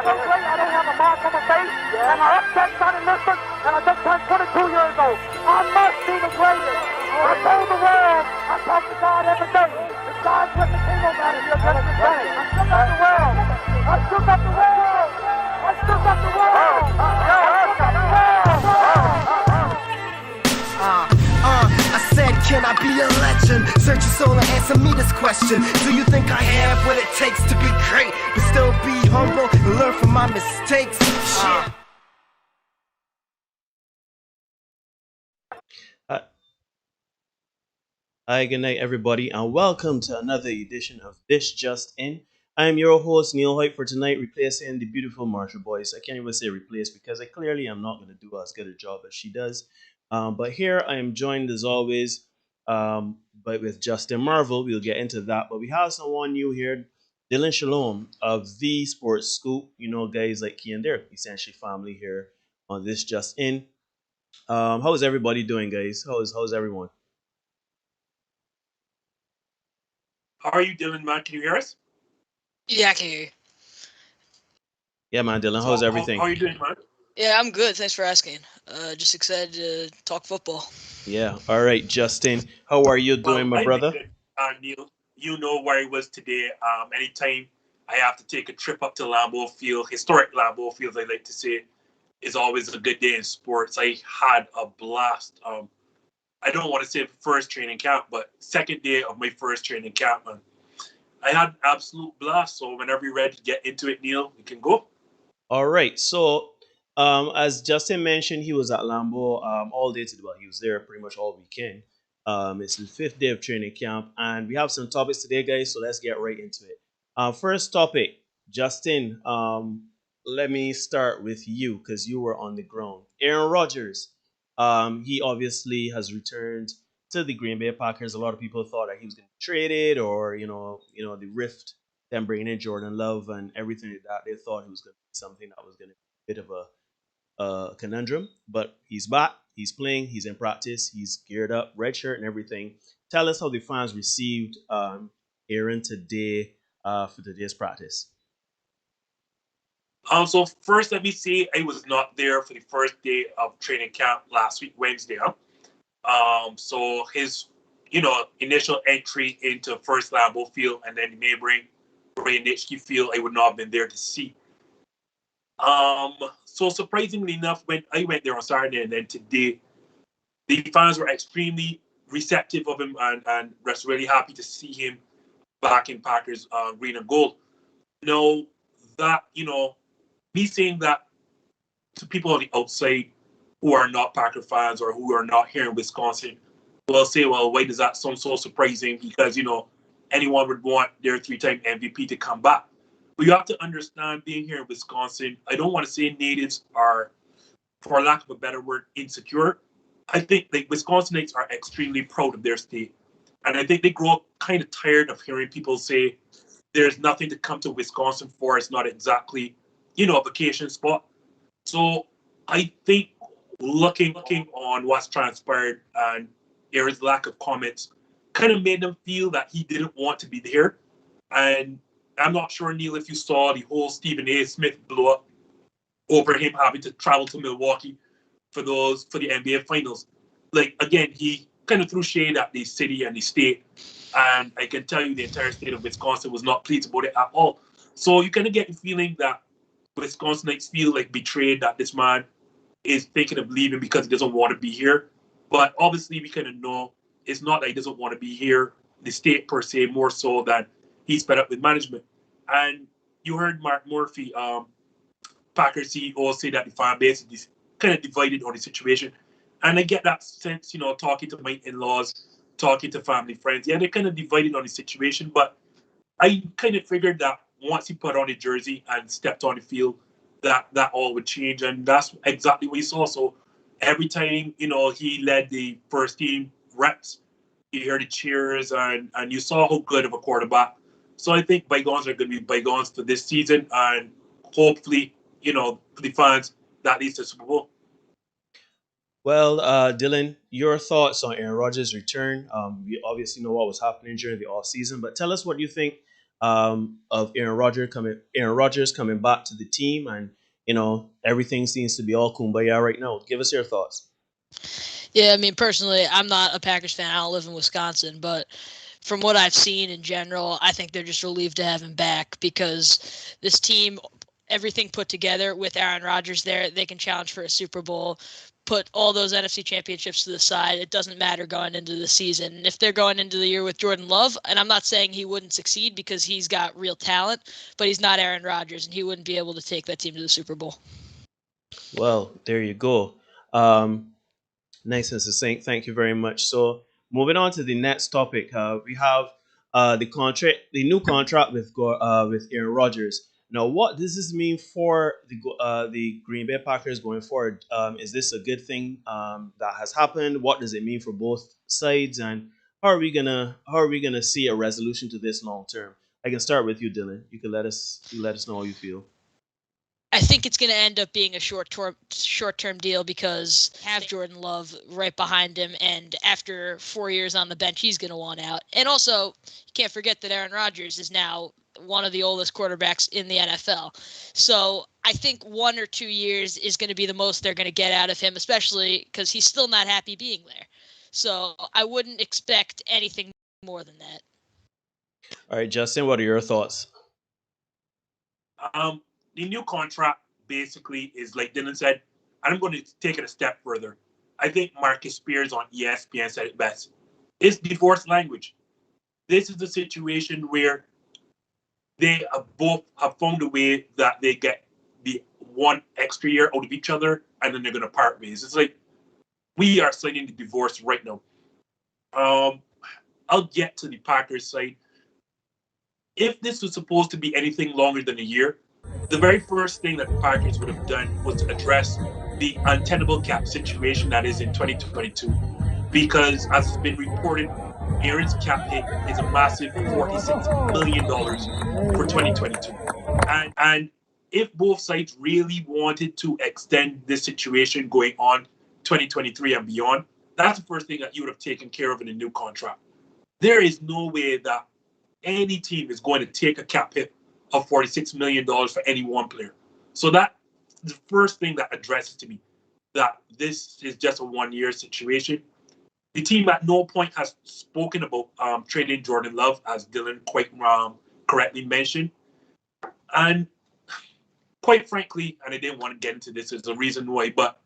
so great I don't have a mark on my face, and my upset not enlisted, and I just turned 22 years old. I must be the greatest. I told the world, I talk to God every day. If God's with me, ain't no matter, he'll get the same. I shook up the world. I shook up the world. I shook up the world. I shook up the world. I said, can I be a legend? Search your soul and answer me this question. Do you think I have what it takes to be great, but still be humble and learn from my mistakes? Shit. Hi, good night, everybody, and welcome to another edition of This Just In. I am your host, Neil Hoyt, for tonight, replacing the beautiful Marshall Boyce. I can't even say replace because I clearly am not going to do as good a job as she does. But here I am joined as always, but with Justin Marvel. We'll get into that. But we have someone new here, Dylan Shalom of The Sports Scoop. You know, guys like Key and Derek, essentially family here on This Just In. How is everybody doing, guys? How's everyone? How are you, Dylan, man? Can you hear us? Yeah, I can hear you. Yeah, man, Dylan, how's everything? How are you doing, man? Yeah, I'm good. Thanks for asking. Just excited to talk football. Yeah. All right, Justin. How are you doing, my I'm brother? good. Neil, you know where I was today. Anytime I have to take a trip up to Lambeau Field, historic Lambeau Field, I like to say, is always a good day in sports. I had a blast. I don't want to say first training camp, but second day of my first training camp, and I had an absolute blast. So whenever you're ready to get into it, Neil, we can go. All right. So, as Justin mentioned, he was at Lambeau all day today. Well, he was there pretty much all weekend. It's the fifth day of training camp, and we have some topics today, guys. So let's get right into it. First topic, Justin. Let me start with you because you were on the ground. Aaron Rodgers. He obviously has returned to the Green Bay Packers. A lot of people thought that he was going to be traded, or the rift, them bringing in Jordan Love and everything like that. They thought he was going to be something that was going to be a bit of a conundrum, but he's back. He's playing. He's in practice. He's geared up, red shirt and everything. Tell us how the fans received Aaron today for today's practice. So first, let me say I was not there for the first day of training camp last week, Wednesday. So his, initial entry into first Lambeau Field and then the neighboring Raynitzky Field, I would not have been there to see. So surprisingly enough, when I went there on Saturday and then today, the fans were extremely receptive of him and was really happy to see him back in Packers green and gold. Now that, me saying that to people on the outside who are not Packer fans or who are not here in Wisconsin will say, well, why does that sound so surprising? Because, anyone would want their three-time MVP to come back. But you have to understand, being here in Wisconsin, I don't want to say natives are, for lack of a better word, insecure. I think Wisconsinites are extremely proud of their state. And I think they grow kind of tired of hearing people say there's nothing to come to Wisconsin for. It's not exactly, a vacation spot. So I think looking on what's transpired and Aaron's lack of comments kind of made them feel that he didn't want to be there. And I'm not sure, Neil, if you saw the whole Stephen A. Smith blow up over him having to travel to Milwaukee for the NBA finals. Again, he kind of threw shade at the city and the state. And I can tell you the entire state of Wisconsin was not pleased about it at all. So you kind of get the feeling that Wisconsinites feel betrayed, that this man is thinking of leaving because he doesn't want to be here. But obviously, we kind of know it's not that he doesn't want to be here, the state per se, more so than he's fed up with management. And you heard Mark Murphy, Packers CEO, say that the fan base is kind of divided on the situation. And I get that sense, talking to my in-laws, talking to family friends. Yeah, they're kind of divided on the situation. But I kind of figured that once he put on the jersey and stepped on the field, that all would change. And that's exactly what he saw. So every time, he led the first team reps, you heard the cheers and you saw how good of a quarterback. So I think bygones are going to be bygones for this season. And hopefully, for the fans, that leads to Super Bowl. Well, Dylan, your thoughts on Aaron Rodgers' return? We obviously know what was happening during the offseason, but tell us what you think of Aaron Rodgers coming back to the team, and everything seems to be all kumbaya right now. Give us your thoughts. Yeah, I mean, personally, I'm not a Packers fan. I don't live in Wisconsin, but from what I've seen in general, I think they're just relieved to have him back because this team, everything put together with Aaron Rodgers there, they can challenge for a Super Bowl, put all those NFC championships to the side. It doesn't matter going into the season. And if they're going into the year with Jordan Love, and I'm not saying he wouldn't succeed because he's got real talent, but he's not Aaron Rodgers, and he wouldn't be able to take that team to the Super Bowl. Well, there you go. Nice and succinct. Thank you very much. So, moving on to the next topic, we have the new contract with Aaron Rodgers. Now, what does this mean for the Green Bay Packers going forward? Is this a good thing that has happened? What does it mean for both sides, and how are we gonna see a resolution to this long term? I can start with you, Dylan. You can let us know how you feel. I think it's going to end up being a short-term deal because have Jordan Love right behind him, and after 4 years on the bench, he's going to want out. And also, you can't forget that Aaron Rodgers is now one of the oldest quarterbacks in the NFL. So I think 1 or 2 years is going to be the most they're going to get out of him, especially because he's still not happy being there. So I wouldn't expect anything more than that. All right, Justin, what are your thoughts? The new contract basically is like Dylan said, and I'm going to take it a step further. I think Marcus Spears on ESPN said it best. It's divorce language. This is a situation where they both have found a way that they get the 1 extra year out of each other, and then they're going to part ways. It's like we are signing the divorce right now. I'll get to the Packers side. If this was supposed to be anything longer than a year, the very first thing that the Packers would have done was to address the untenable cap situation that is in 2022. Because, as has been reported, Aaron's cap hit is a massive $46 million for 2022. And if both sides really wanted to extend this situation going on 2023 and beyond, that's the first thing that you would have taken care of in a new contract. There is no way that any team is going to take a cap hit of $46 million for any one player. So that's the first thing that addresses to me that this is just a 1 year situation. The team at no point has spoken about trading Jordan Love, as Dylan quite correctly mentioned. And quite frankly, and I didn't want to get into this, there's a reason why, but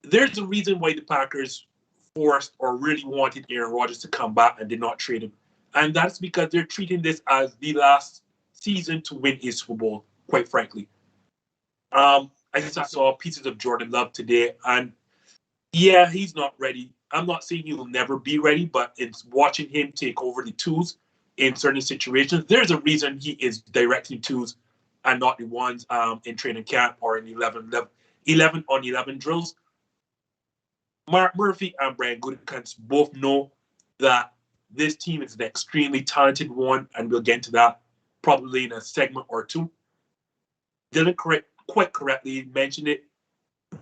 there's a reason why the Packers forced or really wanted Aaron Rodgers to come back and did not trade him. And that's because they're treating this as the last season to win a Super Bowl, quite frankly. I saw pieces of Jordan Love today, and yeah, he's not ready. I'm not saying he will never be ready, but it's watching him take over the twos in certain situations. There's a reason he is directing twos and not the ones in training camp or in 11 on 11 drills. Mark Murphy and Brian Gutekunst both know that this team is an extremely talented one, and we'll get into that probably in a segment or two. Dylan quite correctly mentioned it.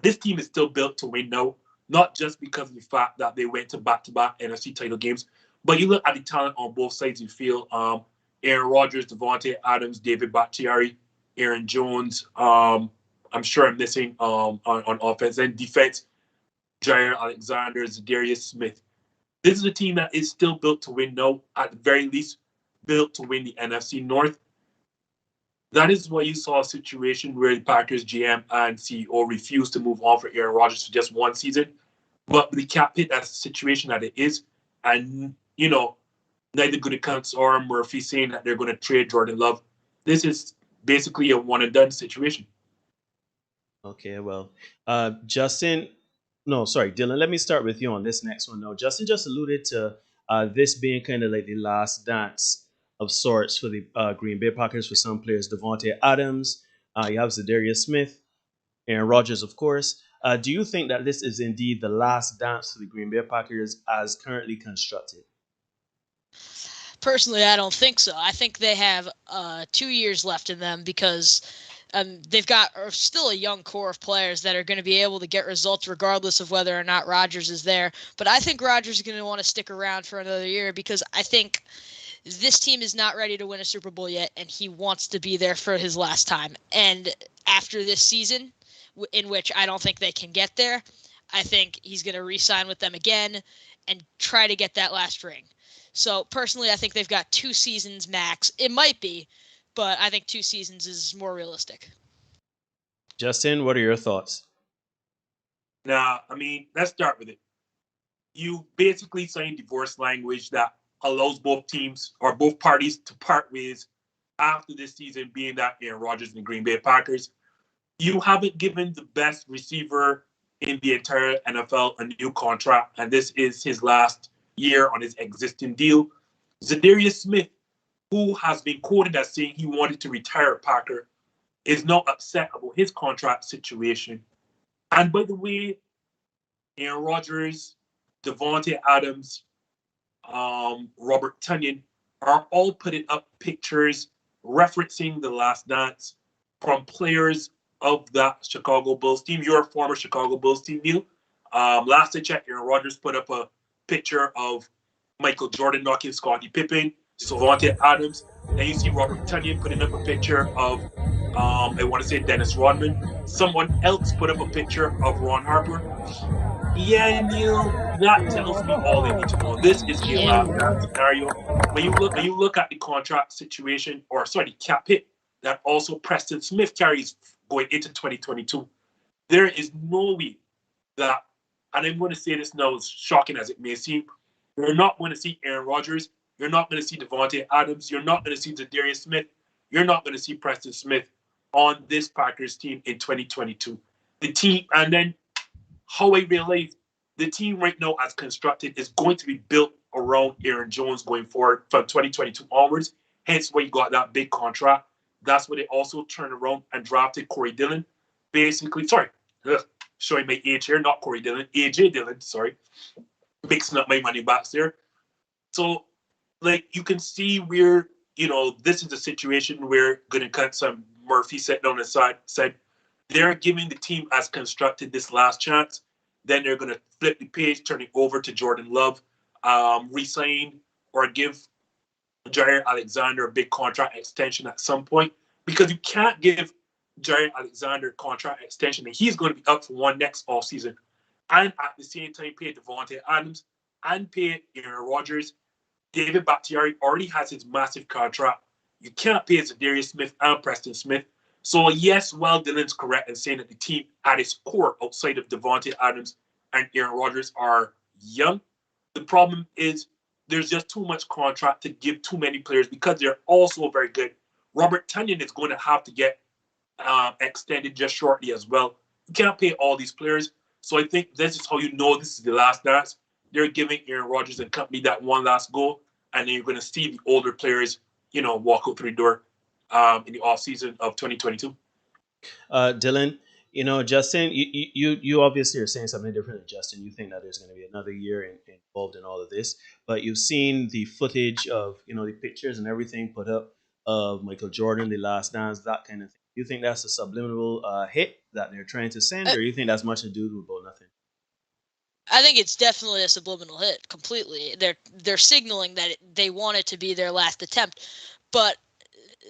This team is still built to win now, not just because of the fact that they went to back-to-back NFC title games, but you look at the talent on both sides you feel. Aaron Rodgers, Devontae Adams, David Bakhtiari, Aaron Jones. I'm sure I'm missing on offense and defense. Jair Alexander, Za'Darius Smith. This is a team that is still built to win now, at the very least, built to win the NFC North. That is why you saw a situation where the Packers GM and CEO refused to move on for Aaron Rodgers for just 1 season. But the cap hit, that's the situation that it is. And, neither Gutekunst or Murphy saying that they're going to trade Jordan Love. This is basically a one-and-done situation. Okay, well, Justin... No, sorry, Dylan, let me start with you on this next one. Now, Justin just alluded to this being kind of like the last dance of sorts for the Green Bay Packers for some players. Devontae Adams, you have Za'Darius Smith, Aaron Rodgers, of course. Do you think that this is indeed the last dance for the Green Bay Packers as currently constructed? Personally, I don't think so. I think they have 2 years left in them because they've got still a young core of players that are going to be able to get results regardless of whether or not Rodgers is there. But I think Rodgers is going to want to stick around for another year because I think this team is not ready to win a Super Bowl yet, and he wants to be there for his last time. And after this season, in which I don't think they can get there, I think he's going to re-sign with them again and try to get that last ring. So personally, I think they've got 2 seasons max. It might be, but I think 2 seasons is more realistic. Justin, what are your thoughts? Now, I mean, let's start with it. You basically signed divorce language that allows both teams or both parties to part ways after this season, being that Aaron Rodgers and the Green Bay Packers. You haven't given the best receiver in the entire NFL a new contract, and this is his last year on his existing deal. Za'Darius Smith, who has been quoted as saying he wanted to retire a Packer, is not upset about his contract situation. And by the way, Aaron Rodgers, Davante Adams, Robert Tonyan are all putting up pictures referencing the last dance from players of that Chicago Bulls team. You're a former Chicago Bulls team, Neil. Last I checked, Aaron Rodgers put up a picture of Michael Jordan knocking Scottie Pippen, Davante Adams. Then you see Robert Tonyan putting up a picture of, I want to say Dennis Rodman. Someone else put up a picture of Ron Harper. Yeah, Neil, that tells me all I need to know. This is a last dance scenario. When you look at the contract situation, or sorry, the cap hit that also Preston Smith carries going into 2022, there is no way that, and I'm going to say this now, as shocking as it may seem, you're not going to see Aaron Rodgers, you're not going to see Davante Adams, you're not going to see Za'Darius Smith, you're not going to see Preston Smith on this Packers team in 2022. The team, and then how I realize the team right now as constructed is going to be built around Aaron Jones going forward from 2022 onwards. Hence why you got that big contract. That's where they also turned around and drafted Corey Dillon. Basically, showing my age here, not Corey Dillon, AJ Dillon, sorry. Mixing up my money backs there. So, like, you can see where, this is a situation where Gunnington Murphy sat down and said, they're giving the team as constructed this last chance. Then they're going to flip the page, turn it over to Jordan Love, resign or give Jair Alexander a big contract extension at some point, because you can't give Jair Alexander a contract extension and he's going to be up for one next offseason, and at the same time pay Davante Adams and pay Aaron Rodgers. David Bakhtiari already has his massive contract. You can't pay Za'Darius Smith and Preston Smith. So yes, while Dylan's correct in saying that the team at its core outside of Davante Adams and Aaron Rodgers are young, the problem is there's just too much contract to give too many players because they're also very good. Robert Tonyan is going to have to get extended just shortly as well. You can't pay all these players. So I think this is how you know this is the last dance. They're giving Aaron Rodgers and company that one last go, and then you're going to see the older players, walk out through the door in the offseason of 2022. Dylan, Justin, you obviously are saying something different than Justin. You think that there's going to be another year involved in all of this, but you've seen the footage of, the pictures and everything put up of Michael Jordan, the last dance, that kind of thing. You think that's a subliminal hit that they're trying to send, or you think that's much ado with about nothing? I think it's definitely a subliminal hit completely. They're signaling that they want it to be their last attempt. But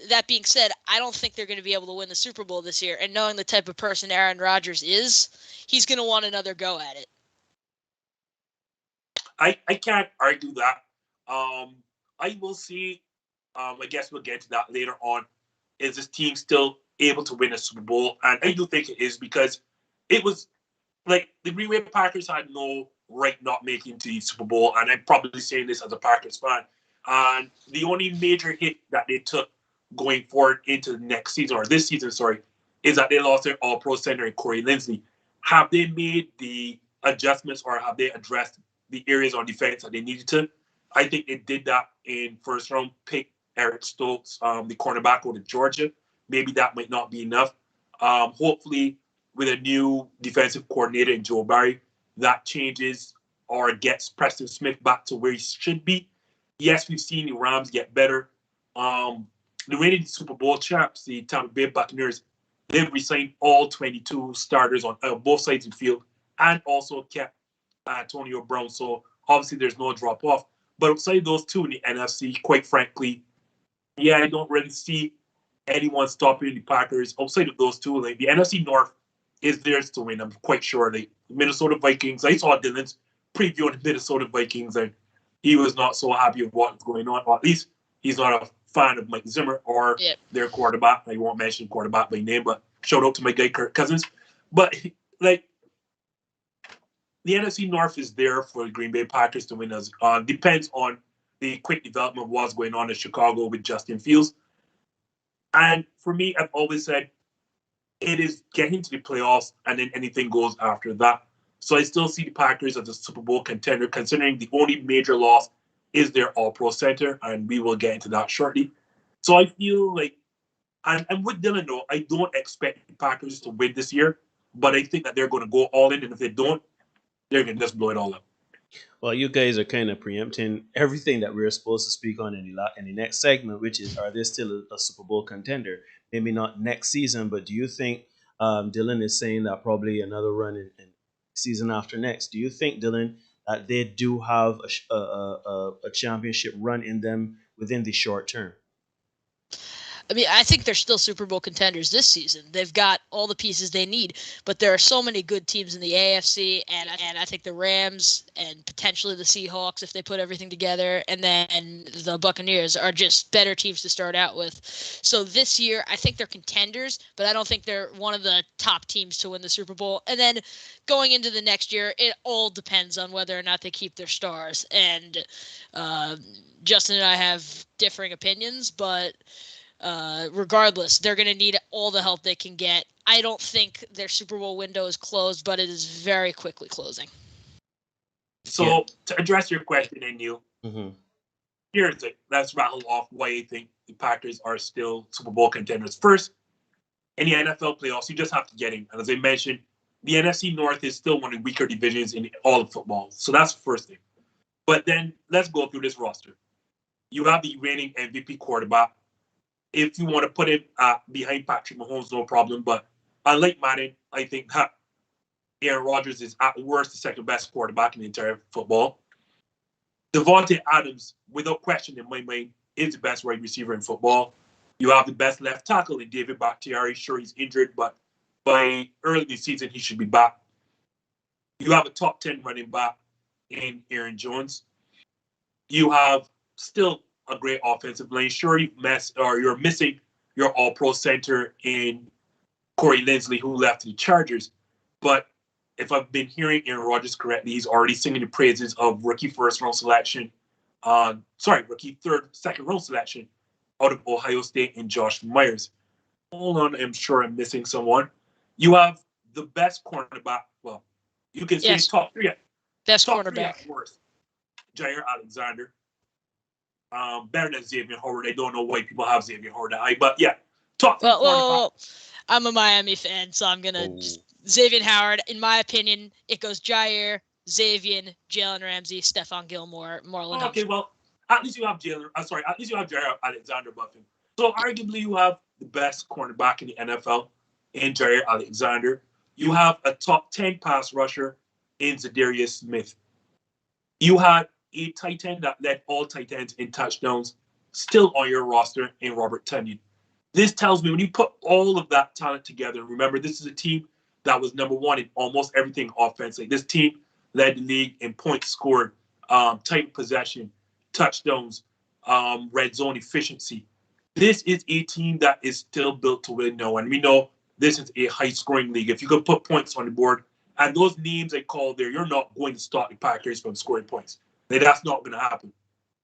that being said, I don't think they're going to be able to win the Super Bowl this year. And knowing the type of person Aaron Rodgers is, he's going to want another go at it. I can't argue that. I will see. I guess we'll get to that later on. Is this team still able to win a Super Bowl? And I do think it is, because it was like the Green Bay Packers had no right not making it to the Super Bowl. And I'm probably saying this as a Packers fan. And the only major hit that they took going forward into the next season, or this season, sorry, is that they lost their all-pro center, Corey Linsley. Have they made the adjustments, or have they addressed the areas on defense that they needed to? I think they did that in first-round pick Eric Stokes, the cornerback out of Georgia. Maybe that might not be enough. Hopefully, with a new defensive coordinator in Joe Barry, that changes or gets Preston Smith back to where he should be. Yes, we've seen the Rams get better. The reigning Super Bowl champs, the Tampa Bay Buccaneers, they've re-signed all 22 starters on both sides of the field, and also kept Antonio Brown. So obviously there's no drop-off. But outside those two in the NFC, quite frankly, yeah, I don't really see anyone stopping the Packers outside of those two. Like the NFC North is theirs to win. I'm quite sure. Like Minnesota Vikings, I saw Dylan's preview of the Minnesota Vikings, and he was not so happy with what's going on. Or at least he's not a fan of Mike Zimmer or their quarterback. I won't mention quarterback by name, but shout out to my guy Kirk Cousins. But like the NFC North is there for the Green Bay Packers to win. As depends on the quick development of what's going on in Chicago with Justin Fields. And for me, I've always said it is getting to the playoffs and then anything goes after that. So I still see the Packers as a Super Bowl contender, considering the only major loss is their All-Pro center, and we will get into that shortly. So I feel like, and with Dylan, though, I don't expect the Packers to win this year, but I think that they're going to go all in, and if they don't, they're going to just blow it all up. Well, you guys are kind of preempting everything that we're supposed to speak on in the next segment, which is, are they still a Super Bowl contender? Maybe not next season, but do you think Dylan is saying that probably another run in season after next? Do you think, Dylan, that they do have a championship run in them within the short term? I mean, I think they're still Super Bowl contenders this season. They've got all the pieces they need, but there are so many good teams in the AFC, and I think the Rams and potentially the Seahawks, if they put everything together, and then the Buccaneers are just better teams to start out with. So this year, I think they're contenders, but I don't think they're one of the top teams to win the Super Bowl. And then going into the next year, it all depends on whether or not they keep their stars. And Justin and I have differing opinions, but regardless, they're going to need all the help they can get. I don't think their Super Bowl window is closed, but it is very quickly closing. So to address your question, Neil, here's it. Let's rattle off why I think the Packers are still Super Bowl contenders. First, in the NFL playoffs, you just have to get in. And as I mentioned, the NFC North is still one of the weaker divisions in all of football. So that's the first thing. But then let's go through this roster. You have the reigning MVP quarterback. If you want to put him behind Patrick Mahomes, no problem. But unlike Madden, I think that Aaron Rodgers is at worst the second best quarterback in the entire football. Devontae Adams, without question in my mind, is the best wide receiver in football. You have the best left tackle in David Bakhtiari. Sure, he's injured, but by early this season, he should be back. You have a top 10 running back in Aaron Jones. You have still a great offensive line. Sure, you're missing your All-Pro center in Corey Linsley, who left to the Chargers. But if I've been hearing Aaron Rodgers correctly, he's already singing the praises of rookie second-round selection out of Ohio State in Josh Myers. Hold on, I'm sure I'm missing someone. You have the best cornerback. Well, you can say top three. Best top cornerback. Three at worst. Jair Alexander. Better than Xavier Howard. I don't know why people have Xavier Howard at high, but yeah, top three. Well, I'm a Miami fan, so I'm gonna Xavier Howard. In my opinion, it goes Jair, Xavier, Jalen Ramsey, Stephon Gilmore, Marlon. Okay, well, at least you have Jair Alexander Buffin. So arguably, you have the best cornerback in the NFL in Jair Alexander. You have a top 10 pass rusher in Za'Darius Smith. You had a tight end that led all tight ends in touchdowns still on your roster in Robert Tonyan. This tells me when you put all of that talent together, remember, this is a team that was number one in almost everything offensively. This team led the league in points scored, tight possession, touchdowns, red zone efficiency. This is a team that is still built to win now, and we know this is a high-scoring league. If you could put points on the board, and those names I called there, you're not going to stop the Packers from scoring points. That's not going to happen.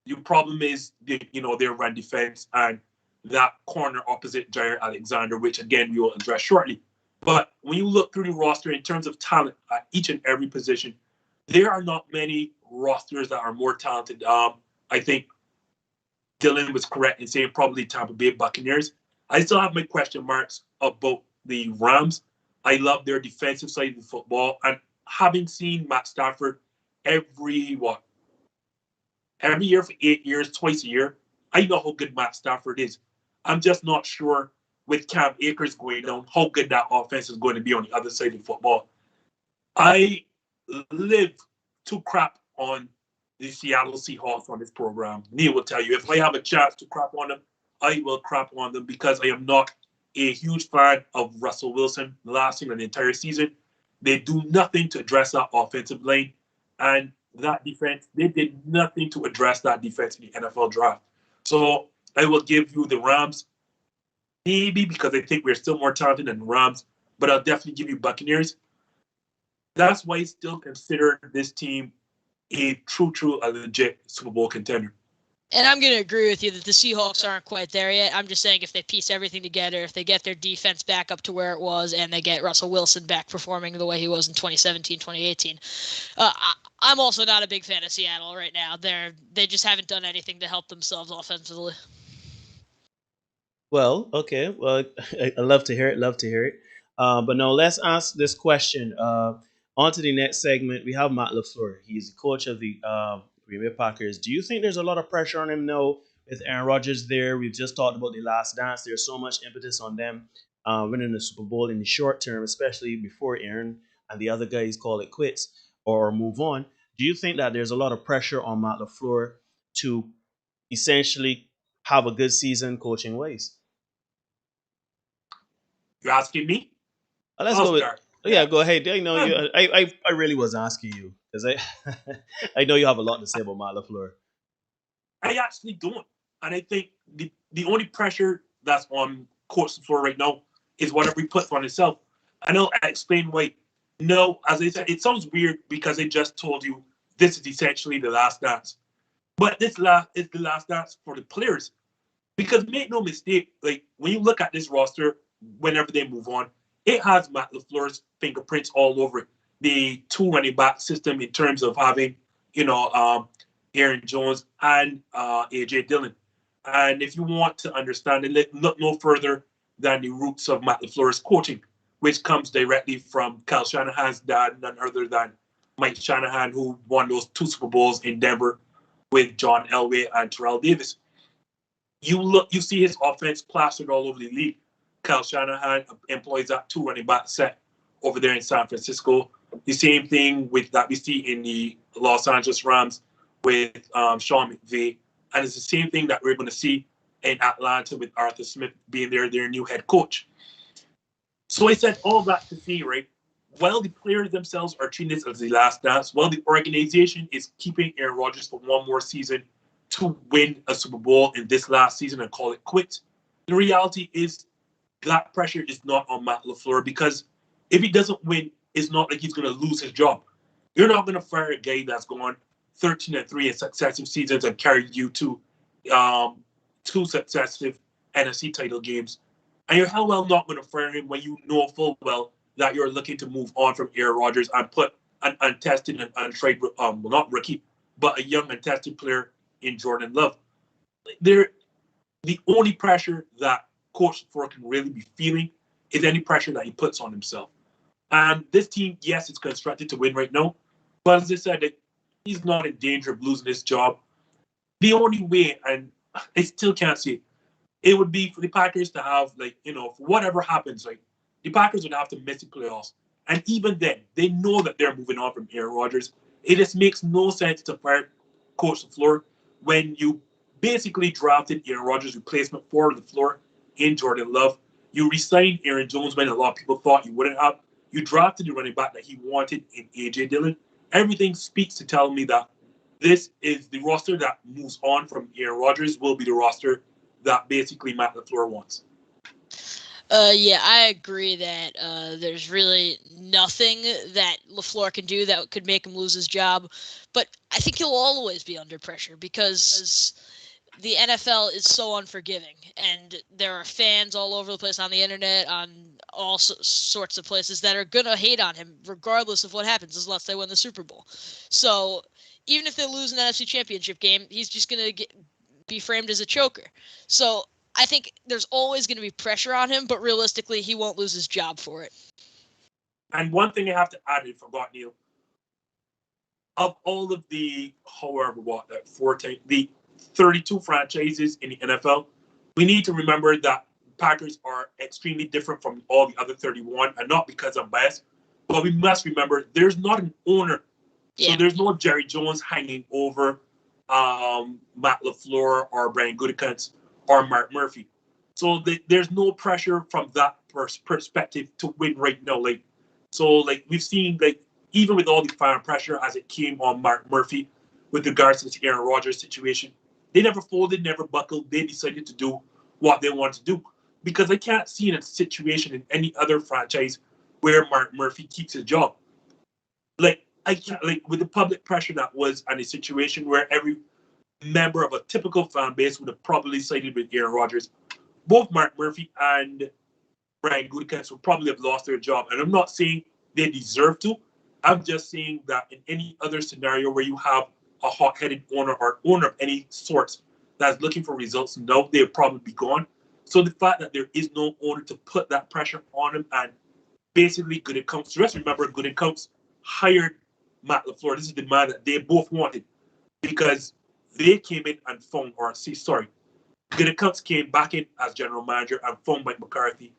Your problem is, their run defense and that corner opposite Jair Alexander, which, again, we will address shortly. But when you look through the roster in terms of talent at each and every position, there are not many rosters that are more talented. I think Dylan was correct in saying probably Tampa Bay Buccaneers. I still have my question marks about the Rams. I love their defensive side of the football. And having seen Matt Stafford every year for 8 years, twice a year, I know how good Matt Stafford is. I'm just not sure with Cam Akers going down how good that offense is going to be on the other side of football. I live to crap on the Seattle Seahawks on this program. Neil will tell you, if I have a chance to crap on them, I will crap on them because I am not a huge fan of Russell Wilson lasting an entire season. They do nothing to address that offensive line. And that defense, they did nothing to address that defense in the NFL draft. So I will give you the Rams, maybe because I think we're still more talented than the Rams, but I'll definitely give you Buccaneers. That's why I still consider this team a a legit Super Bowl contender. And I'm going to agree with you that the Seahawks aren't quite there yet. I'm just saying if they piece everything together, if they get their defense back up to where it was, and they get Russell Wilson back performing the way he was in 2017, 2018. I'm also not a big fan of Seattle right now. They just haven't done anything to help themselves offensively. Well, okay. Well, I love to hear it. Love to hear it. But now let's ask this question. On to the next segment. We have Matt LaFleur. He's the coach of the Green Bay Packers. Do you think there's a lot of pressure on him now with Aaron Rodgers there? We've just talked about the last dance. There's so much impetus on them winning the Super Bowl in the short term, especially before Aaron and the other guys call it quits or move on. Do you think that there's a lot of pressure on Matt LaFleur to essentially have a good season coaching wise? You're asking me? Let's go with. Yeah, go ahead. I know you. I really was asking you because I know you have a lot to say about Matt LaFleur. I actually don't, and I think the only pressure that's on Coach LaFleur right now is whatever he puts on himself. I know. I explain why. No, as I said, it sounds weird because I just told you this is essentially the last dance, but this is the last dance for the players. Because make no mistake, like when you look at this roster, whenever they move on, it has Matt LaFleur's fingerprints all over it. The two running back system in terms of having, Aaron Jones and AJ Dillon. And if you want to understand it, look no further than the roots of Matt LaFleur's coaching, which comes directly from Kyle Shanahan's dad, none other than Mike Shanahan, who won those 2 Super Bowls in Denver with John Elway and Terrell Davis. You see his offense plastered all over the league. Kyle Shanahan employs that 2 running back set over there in San Francisco. The same thing that we see in the Los Angeles Rams with Sean McVay. And it's the same thing that we're going to see in Atlanta with Arthur Smith being their new head coach. So I said all that to say, right, while the players themselves are treating this as the last dance, while the organization is keeping Aaron Rodgers for one more season to win a Super Bowl in this last season and call it quits, the reality is that pressure is not on Matt LaFleur because if he doesn't win, it's not like he's going to lose his job. You're not going to fire a guy that's gone 13-3 in successive seasons and carried you to 2 successive NFC title games. And you're hell well not going to fire him when you know full well that you're looking to move on from Aaron Rodgers and put an untested and untried, not rookie, but a young untested player in Jordan Love. The only pressure that Coach LaFleur can really be feeling is any pressure that he puts on himself. And this team, yes, it's constructed to win right now, but as I said, he's not in danger of losing his job. The only way, and I still can't see it would be for the Packers to have, for whatever happens, the Packers would have to miss the playoffs. And even then, they know that they're moving on from Aaron Rodgers. It just makes no sense to fire Coach LaFleur when you basically drafted Aaron Rodgers' replacement for LaFleur in Jordan Love. You re-signed Aaron Jones when a lot of people thought you wouldn't have. You drafted the running back that he wanted in AJ Dillon. Everything speaks to tell me that this is the roster that moves on from Aaron Rodgers will be the roster that basically Matt LaFleur wants. Yeah, I agree that there's really nothing that LaFleur can do that could make him lose his job. But I think he'll always be under pressure because the NFL is so unforgiving. And there are fans all over the place on the internet, on all sorts of places that are going to hate on him regardless of what happens unless they win the Super Bowl. So even if they lose an NFC Championship game, he's just going to be framed as a choker. So I think there's always going to be pressure on him, but realistically, he won't lose his job for it. And one thing I have to add, I forgot, Neil, of all of the, the 32 franchises in the NFL, we need to remember that Packers are extremely different from all the other 31, and not because I'm biased, but we must remember there's not an owner Yeah. So there's no Jerry Jones hanging over Matt LaFleur or Brian Gutekunst or Mark Murphy. So there's no pressure from that perspective to win right now. Like we've seen, like even with all the fan pressure as it came on Mark Murphy with regards to the Aaron Rodgers situation, they never folded, never buckled. They decided to do what they wanted to do because I can't see in a situation in any other franchise where Mark Murphy keeps his job. Like I can't, like with the public pressure that was on a situation where every member of a typical fan base would have probably sided with Aaron Rodgers. Both Mark Murphy and Brian Gutekunst would probably have lost their job. And I'm not saying they deserve to. I'm just saying that in any other scenario where you have a hot-headed owner or owner of any sorts that's looking for results, no, they'll probably be gone. So the fact that there is no owner to put that pressure on him and basically Gutekunst, just remember Gutekunst hired Matt LaFleur. This is the man that they both wanted because they came in and found, Gutekunst came back in as general manager and found Mike McCarthy,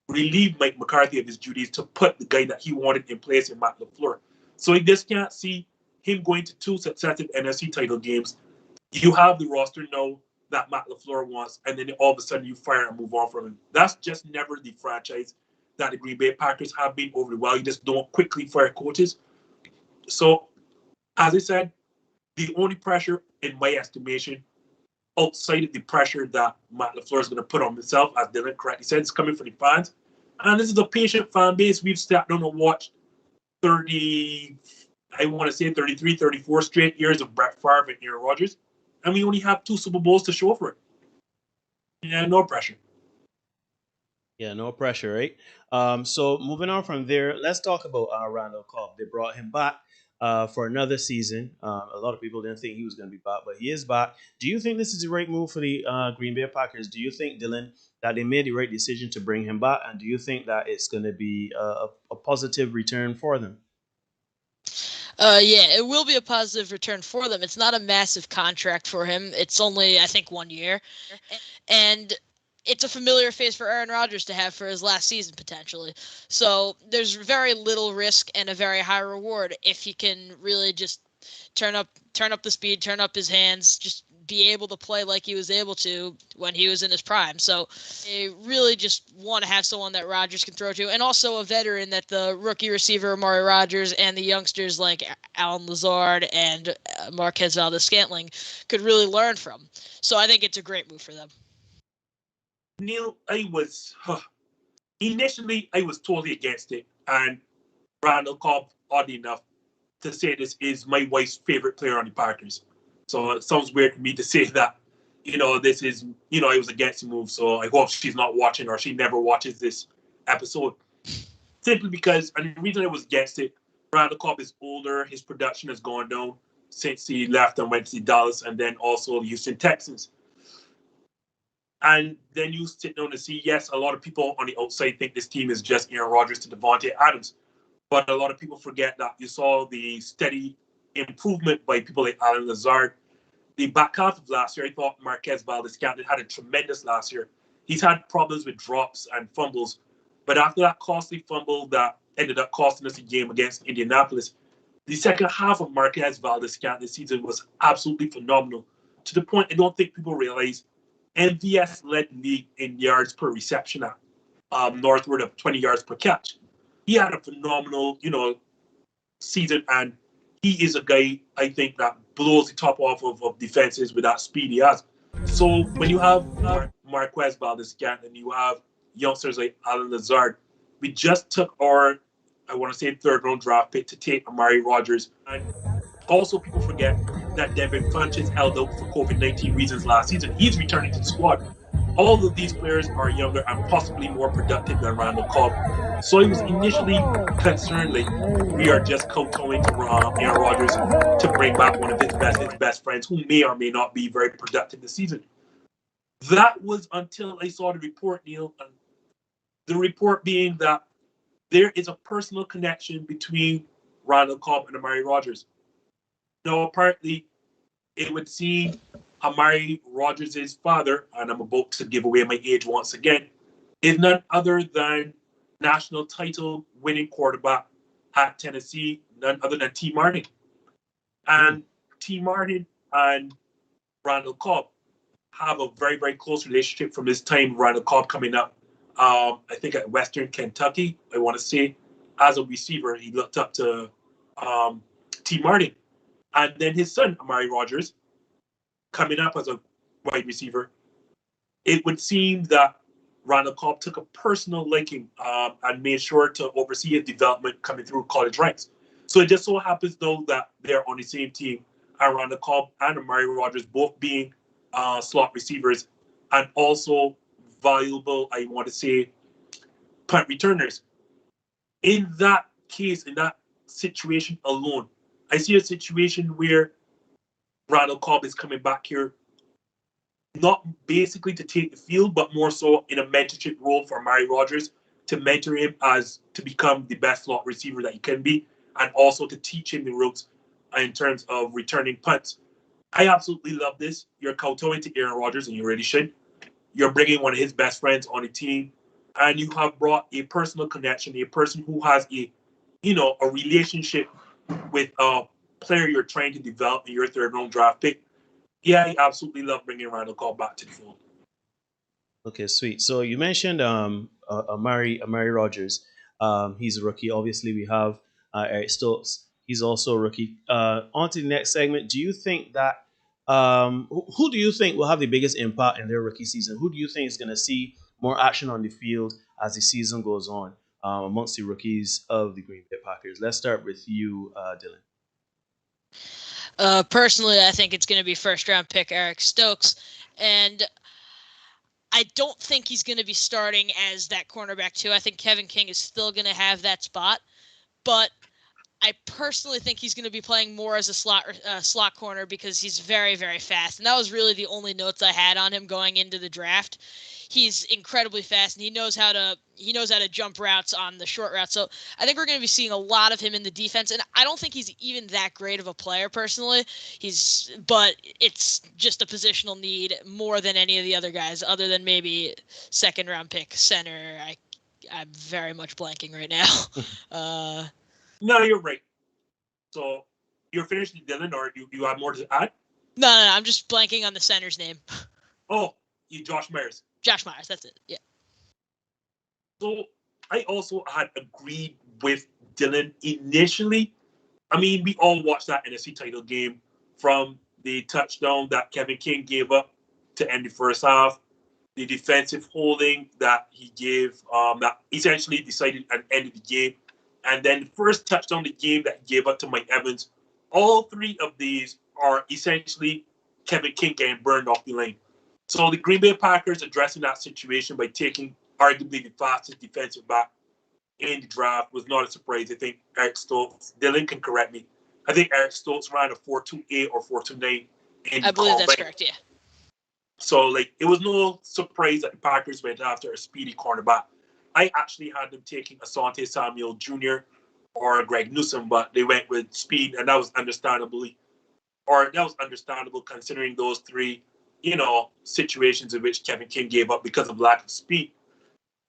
relieved Mike McCarthy of his duties to put the guy that he wanted in place in Matt LaFleur. So he just can't see him going to 2 successive NFC title games. You have the roster now that Matt LaFleur wants, and then all of a sudden you fire and move on from him. That's just never the franchise that the Green Bay Packers have been over the while. You just don't quickly fire coaches. So, as I said, the only pressure, in my estimation, outside of the pressure that Matt LaFleur is going to put on himself, as Dylan correctly said, is coming from the fans. And this is a patient fan base. We've sat down and watched 33, 34 straight years of Brett Favre and Aaron Rodgers. And we only have 2 Super Bowls to show for it. Yeah, no pressure. Yeah, no pressure, right? So moving on from there, let's talk about Randall Cobb. They brought him back for another season. A lot of people didn't think he was going to be back, but he is back. Do you think this is the right move for the Green Bay Packers? Do you think, Dylan, that they made the right decision to bring him back? And do you think that it's going to be a positive return for them? Yeah, it will be a positive return for them. It's not a massive contract for him. It's only, I think, 1 year. And it's a familiar face for Aaron Rodgers to have for his last season, potentially. So there's very little risk and a very high reward if he can really just turn up the speed, turn up his hands, just be able to play like he was able to when he was in his prime. So they really just want to have someone that Rodgers can throw to, and also a veteran that the rookie receiver Amari Rodgers and the youngsters like Alan Lazard and Marquez Valdes-Scantling could really learn from. So I think it's a great move for them. Neil, initially I was totally against it, and Randall Cobb, oddly enough, to say this, is my wife's favorite player on the Packers. So it sounds weird for me to say that, this is, I was against the move. So I hope she's not watching or she never watches this episode. Simply because, and the reason I was against it, Randall Cobb is older. His production has gone down since he left and went to Dallas and then also the Houston Texans. And then you sit down and see, yes, a lot of people on the outside think this team is just Aaron Rodgers to Devontae Adams. But a lot of people forget that you saw the steady improvement by people like Alan Lazard. The back half of last year, I thought Marquez Valdes-Scantling had a tremendous last year. He's had problems with drops and fumbles. But after that costly fumble that ended up costing us a game against Indianapolis, the second half of Marquez Valdes-Scantling's season was absolutely phenomenal. To the point I don't think people realize MVS led the league in yards per reception at northward of 20 yards per catch. He had a phenomenal, season, and he is a guy, I think, that blows the top off of defenses with that speed he has. So when you have Marquez Valdes-Scantling, you have youngsters like Alan Lazard, we just took our, I want to say, 3rd-round draft pick to take Amari Rodgers. And also people forget that Devin Funchess held out for COVID-19 reasons last season. He's returning to the squad. All of these players are younger and possibly more productive than Randall Cobb. So I was initially concerned, we are just kowtowing to Aaron Rodgers to bring back one of his best friends who may or may not be very productive this season. That was until I saw the report, Neil. And the report being that there is a personal connection between Randall Cobb and Amari Rodgers. Now, apparently, it would seem Amari Rodgers' father, and I'm about to give away my age once again, is none other than national title winning quarterback at Tennessee, none other than T. Martin. And T. Martin and Randall Cobb have a very, very close relationship from this time. Randall Cobb coming up, I think at Western Kentucky, I want to say, as a receiver, he looked up to T. Martin. And then his son, Amari Rodgers, coming up as a wide receiver. It would seem that Randall Cobb took a personal liking and made sure to oversee his development coming through college ranks. So it just so happens, though, that they're on the same team, and Randall Cobb and Amari Rodgers both being slot receivers and also valuable, I want to say, punt returners. In that case, in that situation alone, I see a situation where Randall Cobb is coming back here not basically to take the field, but more so in a mentorship role for Amari Rodgers to mentor him as to become the best slot receiver that he can be, and also to teach him the ropes in terms of returning punts. I absolutely love this. You're kowtowing to Aaron Rodgers, and you really should. You're bringing one of his best friends on the team, and you have brought a personal connection, a person who has a relationship with a player you're trying to develop in your third-round draft pick. Yeah, I absolutely love bringing Randall Cobb back to the fold. Okay, sweet. So you mentioned Amari Rodgers. He's a rookie. Obviously, we have Eric Stokes. He's also a rookie. On to the next segment. Do you think that who do you think will have the biggest impact in their rookie season? Who do you think is going to see more action on the field as the season goes on amongst the rookies of the Green Bay Packers? Let's start with you, Dylan. Personally, I think it's going to be first-round pick Eric Stokes, and I don't think he's going to be starting as that cornerback too. I think Kevin King is still going to have that spot, but I personally think he's going to be playing more as a slot corner because he's very, very fast, and that was really the only notes I had on him going into the draft. He's incredibly fast, and he knows how to jump routes on the short route. So I think we're going to be seeing a lot of him in the defense, and I don't think he's even that great of a player personally. But it's just a positional need more than any of the other guys, other than maybe second-round pick center. I'm very much blanking right now. No, you're right. So you're finished, Dylan, or you have more to add? No, I'm just blanking on the center's name. Oh, Josh Myers. Josh Myers, that's it, yeah. So I also had agreed with Dylan initially. I mean, we all watched that NFC title game from the touchdown that Kevin King gave up to end the first half, the defensive holding that he gave that essentially decided at the end of the game, and then the first touchdown of the game that he gave up to Mike Evans. All three of these are essentially Kevin King getting burned off the lane. So the Green Bay Packers addressing that situation by taking arguably the fastest defensive back in the draft was not a surprise. I think Eric Stokes, Dylan can correct me, I think Eric Stokes ran a 4.28 or 4.29 in I believe that's correct, yeah. So, it was no surprise that the Packers went after a speedy cornerback. I actually had them taking Asante Samuel Jr. or Greg Newsome, but they went with speed, and that was understandable considering those three situations in which Kevin King gave up because of lack of speed.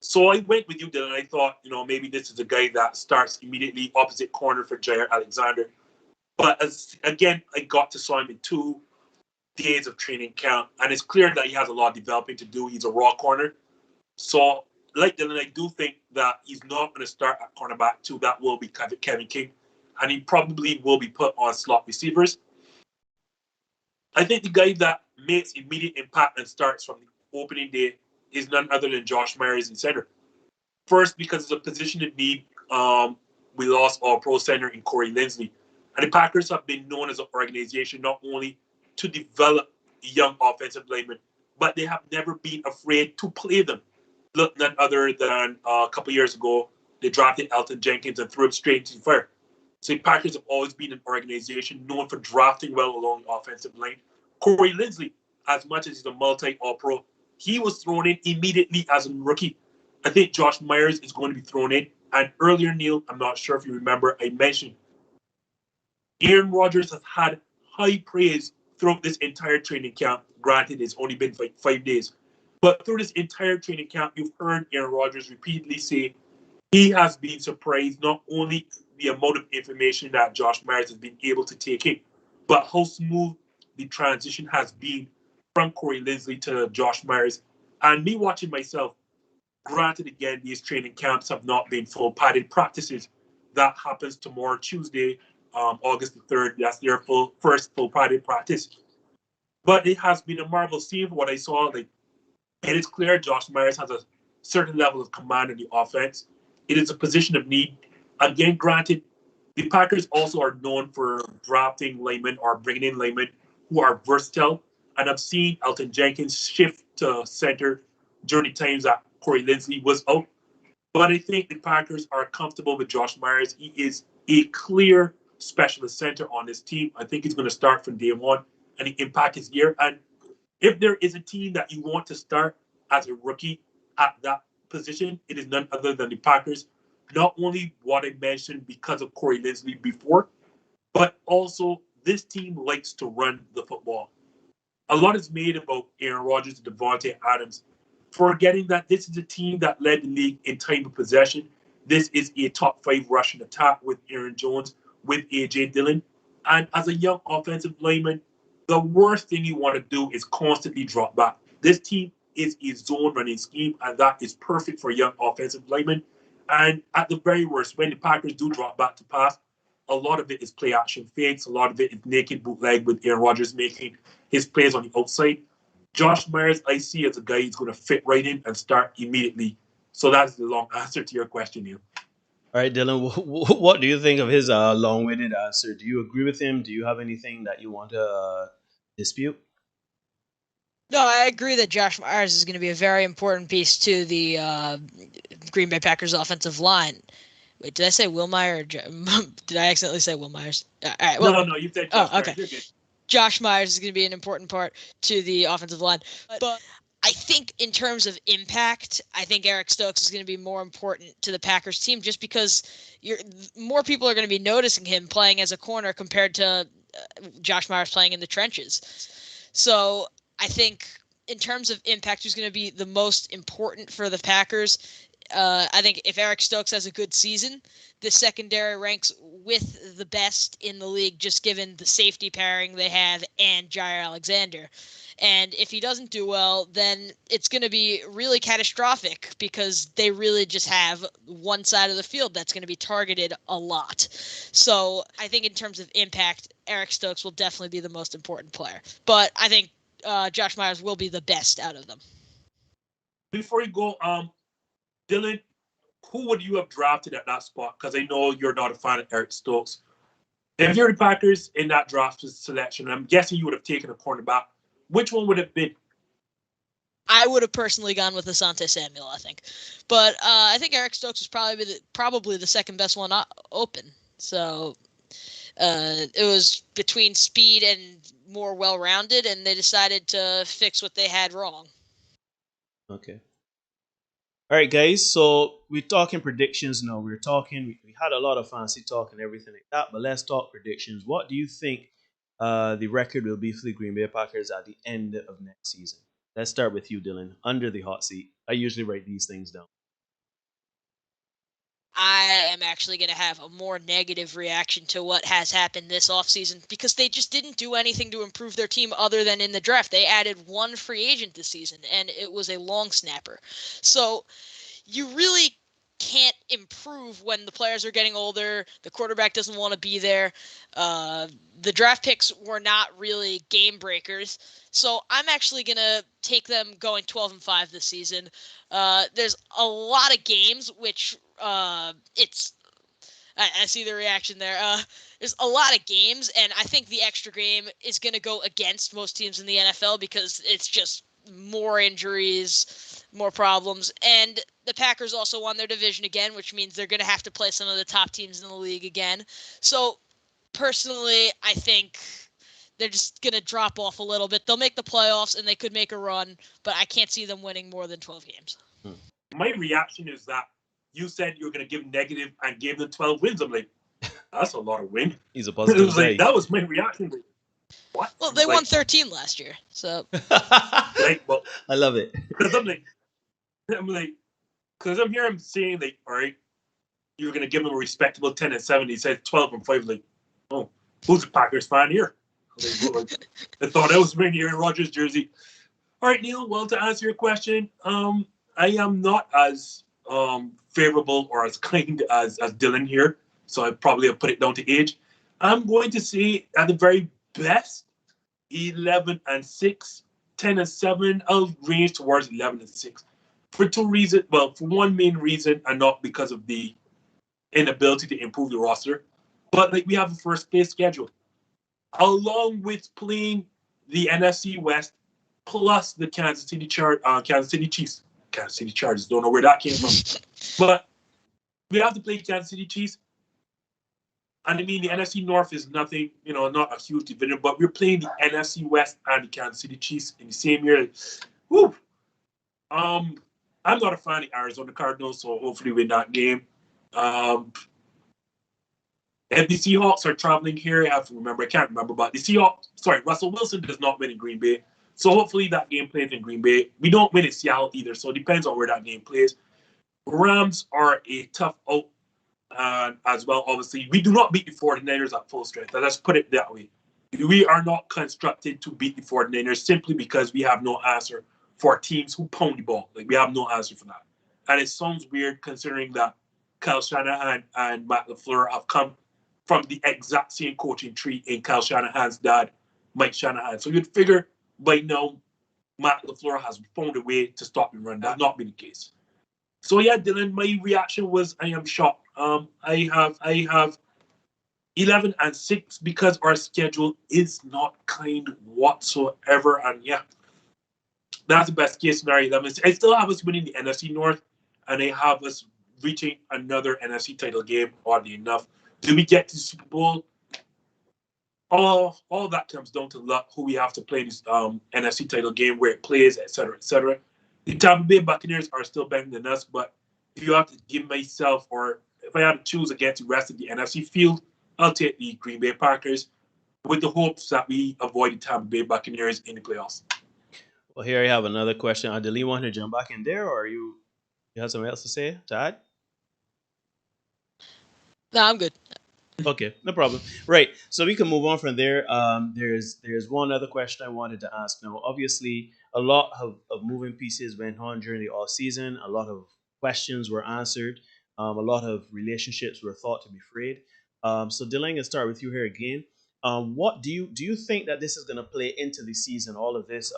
So I went with you, Dylan. I thought, maybe this is a guy that starts immediately opposite corner for Jair Alexander. But I got to saw him in 2 days of training camp, and it's clear that he has a lot of developing to do. He's a raw corner. So, like Dylan, I do think that he's not going to start at cornerback 2. That will be Kevin King, and he probably will be put on slot receivers. I think the guy that makes immediate impact and starts from the opening day is none other than Josh Myers in center. First, because it's a position in need. We lost our pro center in Corey Linsley. And the Packers have been known as an organization not only to develop young offensive linemen, but they have never been afraid to play them. Look, none other than a couple years ago, they drafted Elton Jenkins and threw him straight into the fire. So the Packers have always been an organization known for drafting well along the offensive line. Corey Linsley, as much as he's a multi-all-pro, he was thrown in immediately as a rookie. I think Josh Myers is going to be thrown in. And earlier, Neil, I'm not sure if you remember, I mentioned Aaron Rodgers has had high praise throughout this entire training camp. Granted, it's only been 5 days. But through this entire training camp, you've heard Aaron Rodgers repeatedly say he has been surprised not only the amount of information that Josh Myers has been able to take in, but how smooth the transition has been from Corey Linsley to Josh Myers. And me watching myself, granted, again, these training camps have not been full padded practices. That happens tomorrow, Tuesday, August the 3rd. That's their first full padded practice. But it has been a marvelous scene from what I saw. Like, it is clear Josh Myers has a certain level of command in the offense. It is a position of need. Again, granted, the Packers also are known for drafting linemen or bringing in linemen who are versatile. And I've seen Elton Jenkins shift to center during the times that Corey Linsley was out. But I think the Packers are comfortable with Josh Myers. He is a clear specialist center on this team. I think he's going to start from day one and impact his year. And if there is a team that you want to start as a rookie at that position, it is none other than the Packers. Not only what I mentioned because of Corey Linsley before, but also this team likes to run the football. A lot is made about Aaron Rodgers and Devontae Adams, forgetting that this is a team that led the league in time of possession. This is a top 5 rushing attack with Aaron Jones, with A.J. Dillon. And as a young offensive lineman, the worst thing you want to do is constantly drop back. This team is a zone running scheme, and that is perfect for young offensive linemen. And at the very worst, when the Packers do drop back to pass, a lot of it is play action fakes. A lot of it is naked bootleg with Aaron Rodgers making his plays on the outside. Josh Myers, I see as a guy who's going to fit right in and start immediately. So that's the long answer to your question, Neil. All right, Dylan, what do you think of his long-winded answer? Do you agree with him? Do you have anything that you want to dispute? No, I agree that Josh Myers is going to be a very important piece to the Green Bay Packers offensive line. Wait, did I say Will Myers? Did I accidentally say Will Myers? All right, well, No, you said Josh Myers. Okay. You're good. Josh Myers is going to be an important part to the offensive line. But I think in terms of impact, I think Eric Stokes is going to be more important to the Packers team just because more people are going to be noticing him playing as a corner compared to Josh Myers playing in the trenches. So I think in terms of impact, who's going to be the most important for the Packers, I think if Eric Stokes has a good season, the secondary ranks with the best in the league, just given the safety pairing they have and Jair Alexander. And if he doesn't do well, then it's going to be really catastrophic because they really just have one side of the field that's going to be targeted a lot. So I think in terms of impact, Eric Stokes will definitely be the most important player. But I think Josh Myers will be the best out of them. Before you go, Dylan, who would you have drafted at that spot? Because I know you're not a fan of Eric Stokes. If you're the Packers in that draft selection, I'm guessing you would have taken a cornerback. Which one would it have been? I would have personally gone with Asante Samuel, I think. But I think Eric Stokes was probably the second best one open. So it was between speed and more well-rounded, and they decided to fix what they had wrong. Okay. All right, guys. So we're talking predictions now. We had a lot of fancy talk and everything like that, but let's talk predictions. What do you think the record will be for the Green Bay Packers at the end of next season? Let's start with you, Dylan, under the hot seat. I usually write these things down. I am actually going to have a more negative reaction to what has happened this offseason because they just didn't do anything to improve their team other than in the draft. They added one free agent this season, and it was a long snapper. So you really can't improve when the players are getting older, the quarterback doesn't want to be there. The draft picks were not really game breakers. So I'm actually going to take them going 12-5 this season. There's a lot of games, which I see the reaction there. There's a lot of games, and I think the extra game is going to go against most teams in the NFL because it's just more injuries, more problems. And the Packers also won their division again, which means they're going to have to play some of the top teams in the league again. So personally, I think they're just going to drop off a little bit. They'll make the playoffs and they could make a run, but I can't see them winning more than 12 games. My reaction is that you said you were going to give negative and gave them 12 wins. I'm like, that's a lot of wins. He's a positive guy. That was my reaction. Like, what? Well, they won 13 last year, so. I love it. Because I'm like, because I'm hearing him saying, like, all right, you're going to give them a respectable 10-7. He said 12-5. Like, oh, who's a Packers fan here? I thought I was wearing Aaron Rodgers jersey. All right, Neil. Well, to answer your question, I am not as favorable or as kind as Dylan here, so I probably have put it down to age. I'm going to say at the very best, 11-6, 10-7. I'll range towards 11-6 for two reasons. Well, for one main reason, and not because of the inability to improve the roster, but like we have a first place schedule, along with playing the NFC West plus the Kansas City Chiefs. Kansas City Chargers. Don't know where that came from, but we have to play Kansas City Chiefs. And I mean, the NFC North is nothing, not a huge division, but we're playing the NFC West and the Kansas City Chiefs in the same year. Woo! I'm not a fan of Arizona Cardinals, so hopefully win that game. If the Seahawks are traveling here, I have to remember, I can't remember, but Russell Wilson does not win in Green Bay. So hopefully that game plays in Green Bay. We don't win in Seattle either, so it depends on where that game plays. Rams are a tough out. As well, obviously, we do not beat the 49ers at full strength. Let's put it that way. We are not constructed to beat the 49ers simply because we have no answer for teams who pound the ball. Like, we have no answer for that. And it sounds weird considering that Kyle Shanahan and Matt LaFleur have come from the exact same coaching tree in Kyle Shanahan's dad, Mike Shanahan. So you'd figure by now Matt LaFleur has found a way to stop the run. That's not been the case. So yeah, Dylan, my reaction was I am shocked. I have 11-6 because our schedule is not kind whatsoever, and yeah, that's the best case scenario. I still have us winning the NFC North, and I have us reaching another NFC title game. Oddly enough, do we get to the Super Bowl? All that comes down to luck. Who we have to play this NFC title game, where it plays, etc., etc. The Tampa Bay Buccaneers are still better than us, but if you have to give myself, or if I had to choose against the rest of the NFC field, I'll take the Green Bay Packers with the hopes that we avoid the Tampa Bay Buccaneers in the playoffs. Well, here I have another question. Adeli, want to jump back in there, or you have something else to say, Todd? No, I'm good. Okay, no problem. Right, so we can move on from there. There's one other question I wanted to ask. Now, obviously, a lot of moving pieces went on during the off season. A lot of questions were answered. A lot of relationships were thought to be frayed. So, Dylan, let's start with you here again. What do you think that this is going to play into the season? All of this,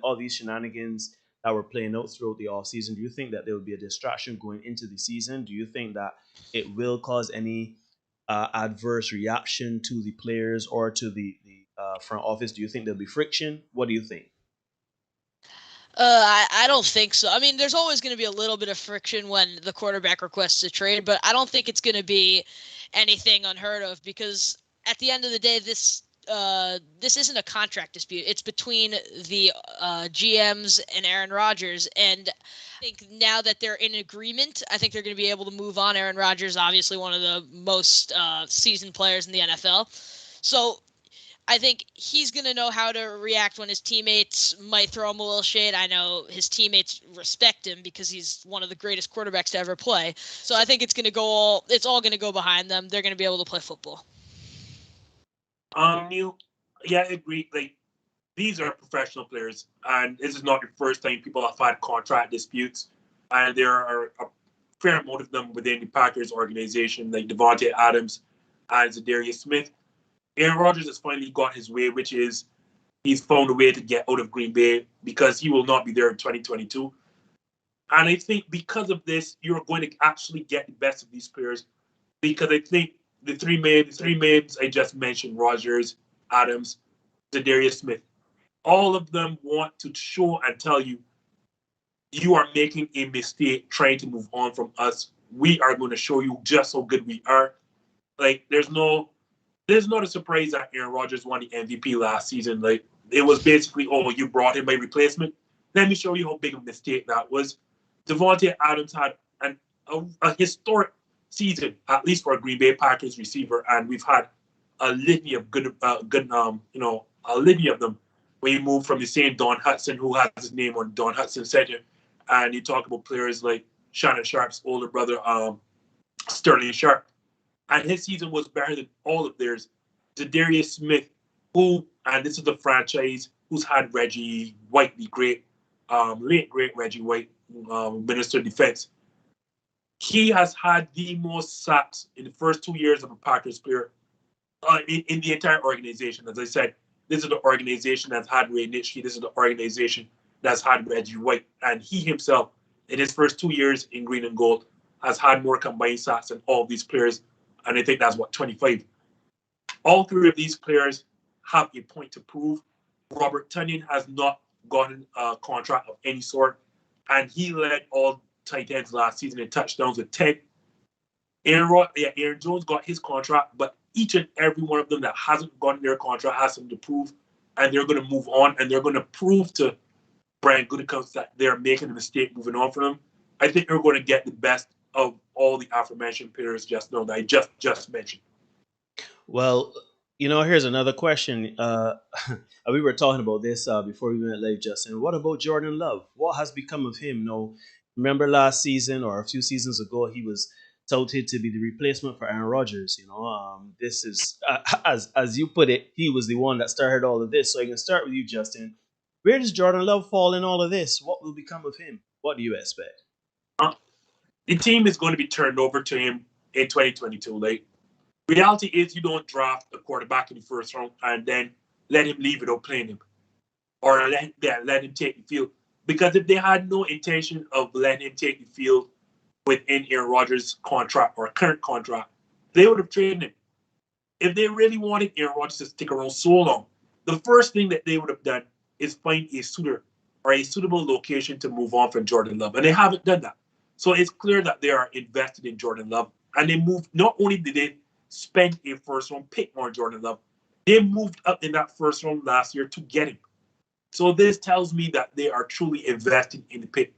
all these shenanigans that were playing out throughout the off season. Do you think that there will be a distraction going into the season? Do you think that it will cause any adverse reaction to the players or to the front office? Do you think there'll be friction? What do you think? I don't think so. I mean, there's always going to be a little bit of friction when the quarterback requests a trade, but I don't think it's going to be anything unheard of because at the end of the day, this isn't a contract dispute. It's between the GMs and Aaron Rodgers, and I think now that they're in agreement, I think they're going to be able to move on. Aaron Rodgers, obviously one of the most seasoned players in the NFL, so I think he's going to know how to react when his teammates might throw him a little shade. I know his teammates respect him because he's one of the greatest quarterbacks to ever play. So I think it's all going to go behind them. They're going to be able to play football. Neil, yeah, I agree. Like, these are professional players, and this is not the first time people have had contract disputes. And there are a fair amount of them within the Packers organization, like Devontae Adams and Za'Darius Smith. Aaron Rodgers has finally got his way, which is he's found a way to get out of Green Bay because he will not be there in 2022. And I think because of this, you're going to actually get the best of these players because I think the three names I just mentioned, Rodgers, Adams, Za'Darius Smith, all of them want to show and tell you, you are making a mistake trying to move on from us. We are going to show you just how good we are. Like, there's not a surprise that Aaron Rodgers won the MVP last season. Like, it was basically, oh, you brought in my replacement. Let me show you how big of a mistake that was. Devontae Adams had a historic season, at least for a Green Bay Packers receiver, and we've had a litany of a litany of them. When you move from the same Don Hudson, who has his name on Don Hudson Center, and you talk about players like Shannon Sharp's older brother, Sterling Sharp, and his season was better than all of theirs. Za'Darius Smith, who And this is the franchise who's had Reggie White, the great, late great Reggie White, Minister of Defense. He has had the most sacks in the first 2 years of a Packers player in the entire organization. As I said, this is the organization that's had Ray Nitschke. This is the organization that's had Reggie White. And he himself, in his first 2 years in green and gold, has had more combined sacks than all of these players. And I think that's 25. All three of these players have a point to prove. Robert Tonyan has not gotten a contract of any sort, and he led all tight ends last season in touchdowns with 10. Aaron Jones got his contract, but each and every one of them that hasn't gotten their contract has something to prove, and they're going to move on, and they're going to prove to Brian Gutekunst that they're making a mistake moving on from him. I think they're going to get the best of all the aforementioned players just now that I just mentioned. Well, here's another question. We were talking about this before we went live, Justin. What about Jordan Love? What has become of him? Remember last season or a few seasons ago, he was touted to be the replacement for Aaron Rodgers. This is, as you put it, he was the one that started all of this. So I can start with you, Justin. Where does Jordan Love fall in all of this? What will become of him? What do you expect? The team is going to be turned over to him in 2022. Reality is you don't draft a quarterback in the first round and then let him leave without playing him. Or let him take the field. Because if they had no intention of letting him take the field within Aaron Rodgers' contract or current contract, they would have traded him. If they really wanted Aaron Rodgers to stick around so long, the first thing that they would have done is find a suitor or a suitable location to move on from Jordan Love. And they haven't done that. So it's clear that they are invested in Jordan Love. And they moved, not only did they spend a first-round pick on Jordan Love, they moved up in that first round last year to get him. So this tells me that they are truly investing in the pick.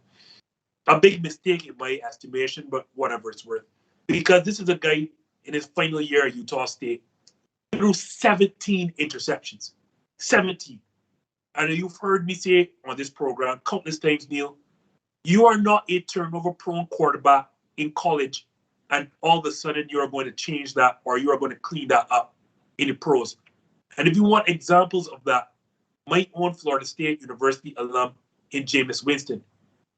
A big mistake in my estimation, but whatever it's worth. Because this is a guy in his final year at Utah State threw 17 interceptions. 17. And you've heard me say on this program countless times, Neil, you are not a turnover-prone quarterback in college, and all of a sudden you are going to change that or you are going to clean that up in the pros. And if you want examples of that, my own Florida State University alum in Jameis Winston,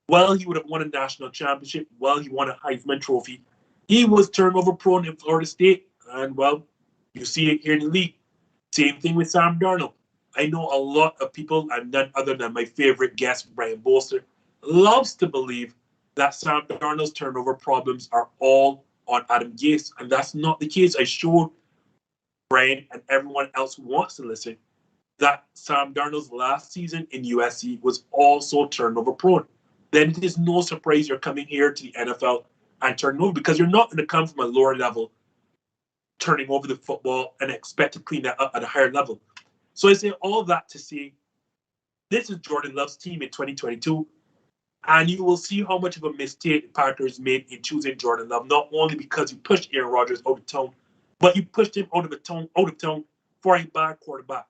while he would have won a national championship, while he won a Heisman Trophy, he was turnover-prone in Florida State. And, well, you see it here in the league. Same thing with Sam Darnold. I know a lot of people, and none other than my favorite guest, Brian Bolster, loves to believe that Sam Darnold's turnover problems are all on Adam Gase. And that's not the case. I showed Brian and everyone else who wants to listen that Sam Darnold's last season in USC was also turnover prone. Then it is no surprise you're coming here to the NFL and turning over, because you're not going to come from a lower level turning over the football and expect to clean that up at a higher level. So I say all that to say this is Jordan Love's team in 2022, and you will see how much of a mistake the Packers made in choosing Jordan Love, not only because you pushed Aaron Rodgers out of town, but you pushed him out of town for a bad quarterback.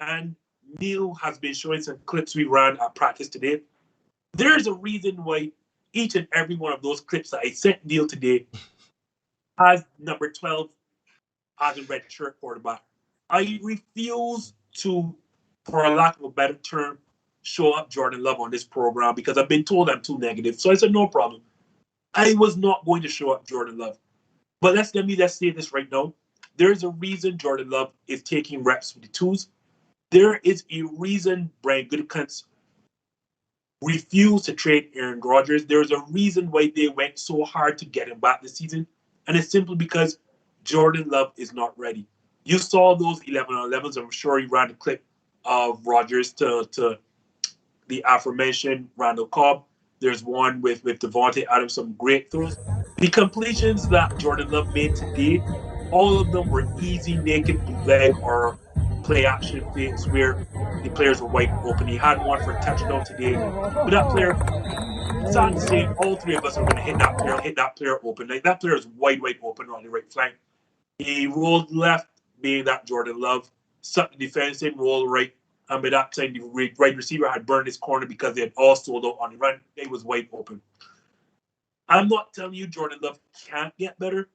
And Neil has been showing some clips we ran at practice today. There's a reason why each and every one of those clips that I sent Neil today has number 12 as a red shirt quarterback. I refuse to, for a lack of a better term, show up Jordan Love on this program because I've been told I'm too negative. So I said, no problem. I was not going to show up Jordan Love. But let's say this right now. There's a reason Jordan Love is taking reps with the twos. There is a reason Brian Gutekunst refused to trade Aaron Rodgers. There's a reason why they went so hard to get him back this season. And it's simply because Jordan Love is not ready. You saw those 11-on-11s. I'm sure you ran the clip of Rodgers to the aforementioned Randall Cobb. There's one with Devontae Adams, some great throws. The completions that Jordan Love made today, all of them were easy, naked bootleg or play action fakes where the players were wide open. He had one for a touchdown today. But that player, sad to say, all three of us are going to hit that player open. Like, that player is wide open on the right flank. He rolled left, being that Jordan Love, sucked the defense in, rolled right. And by that time, the right receiver had burned his corner because they had all sold out on the run. It was wide open. I'm not telling you Jordan Love can't get better,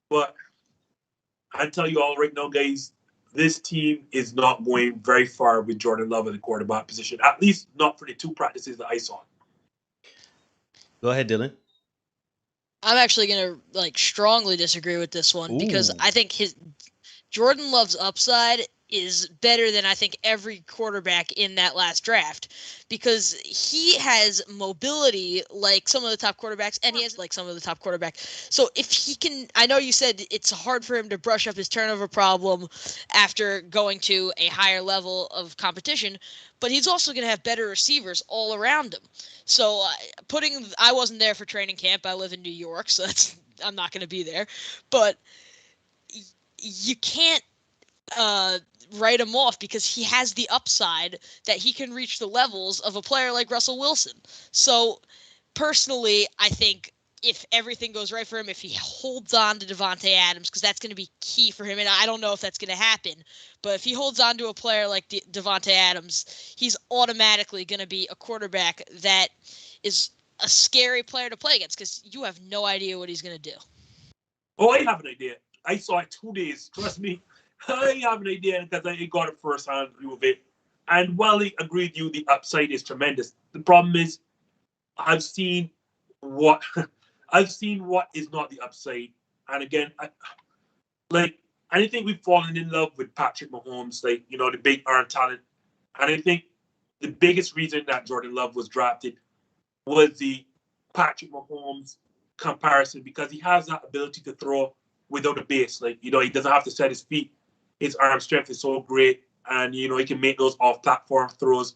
but I tell you all right now, guys, this team is not going very far with Jordan Love at the quarterback position, at least not for the 2 practices that I saw. Go ahead, Dylan. I'm actually going to strongly disagree with this one because I think Jordan Love's upside is better than I think every quarterback in that last draft because he has mobility like some of the top quarterbacks and he has like some of the top quarterbacks. So if he can, I know you said it's hard for him to brush up his turnover problem after going to a higher level of competition, but he's also going to have better receivers all around him. So I wasn't there for training camp. I live in New York, so I'm not going to be there, but you can't write him off because he has the upside that he can reach the levels of a player like Russell Wilson. So personally, I think if everything goes right for him, if he holds on to Davante Adams, because that's going to be key for him, and I don't know if that's going to happen, but if he holds on to a player like Davante Adams, he's automatically going to be a quarterback that is a scary player to play against because you have no idea what he's going to do. Oh, I have an idea. I saw it 2 days. Trust me. I have an idea because I got a first-hand view of it. And while I agree with you, the upside is tremendous. The problem is I've seen what is not the upside. And again, I think we've fallen in love with Patrick Mahomes, the big arm talent. And I think the biggest reason that Jordan Love was drafted was the Patrick Mahomes comparison because he has that ability to throw without a base. He doesn't have to set his feet. His arm strength is so great, and he can make those off-platform throws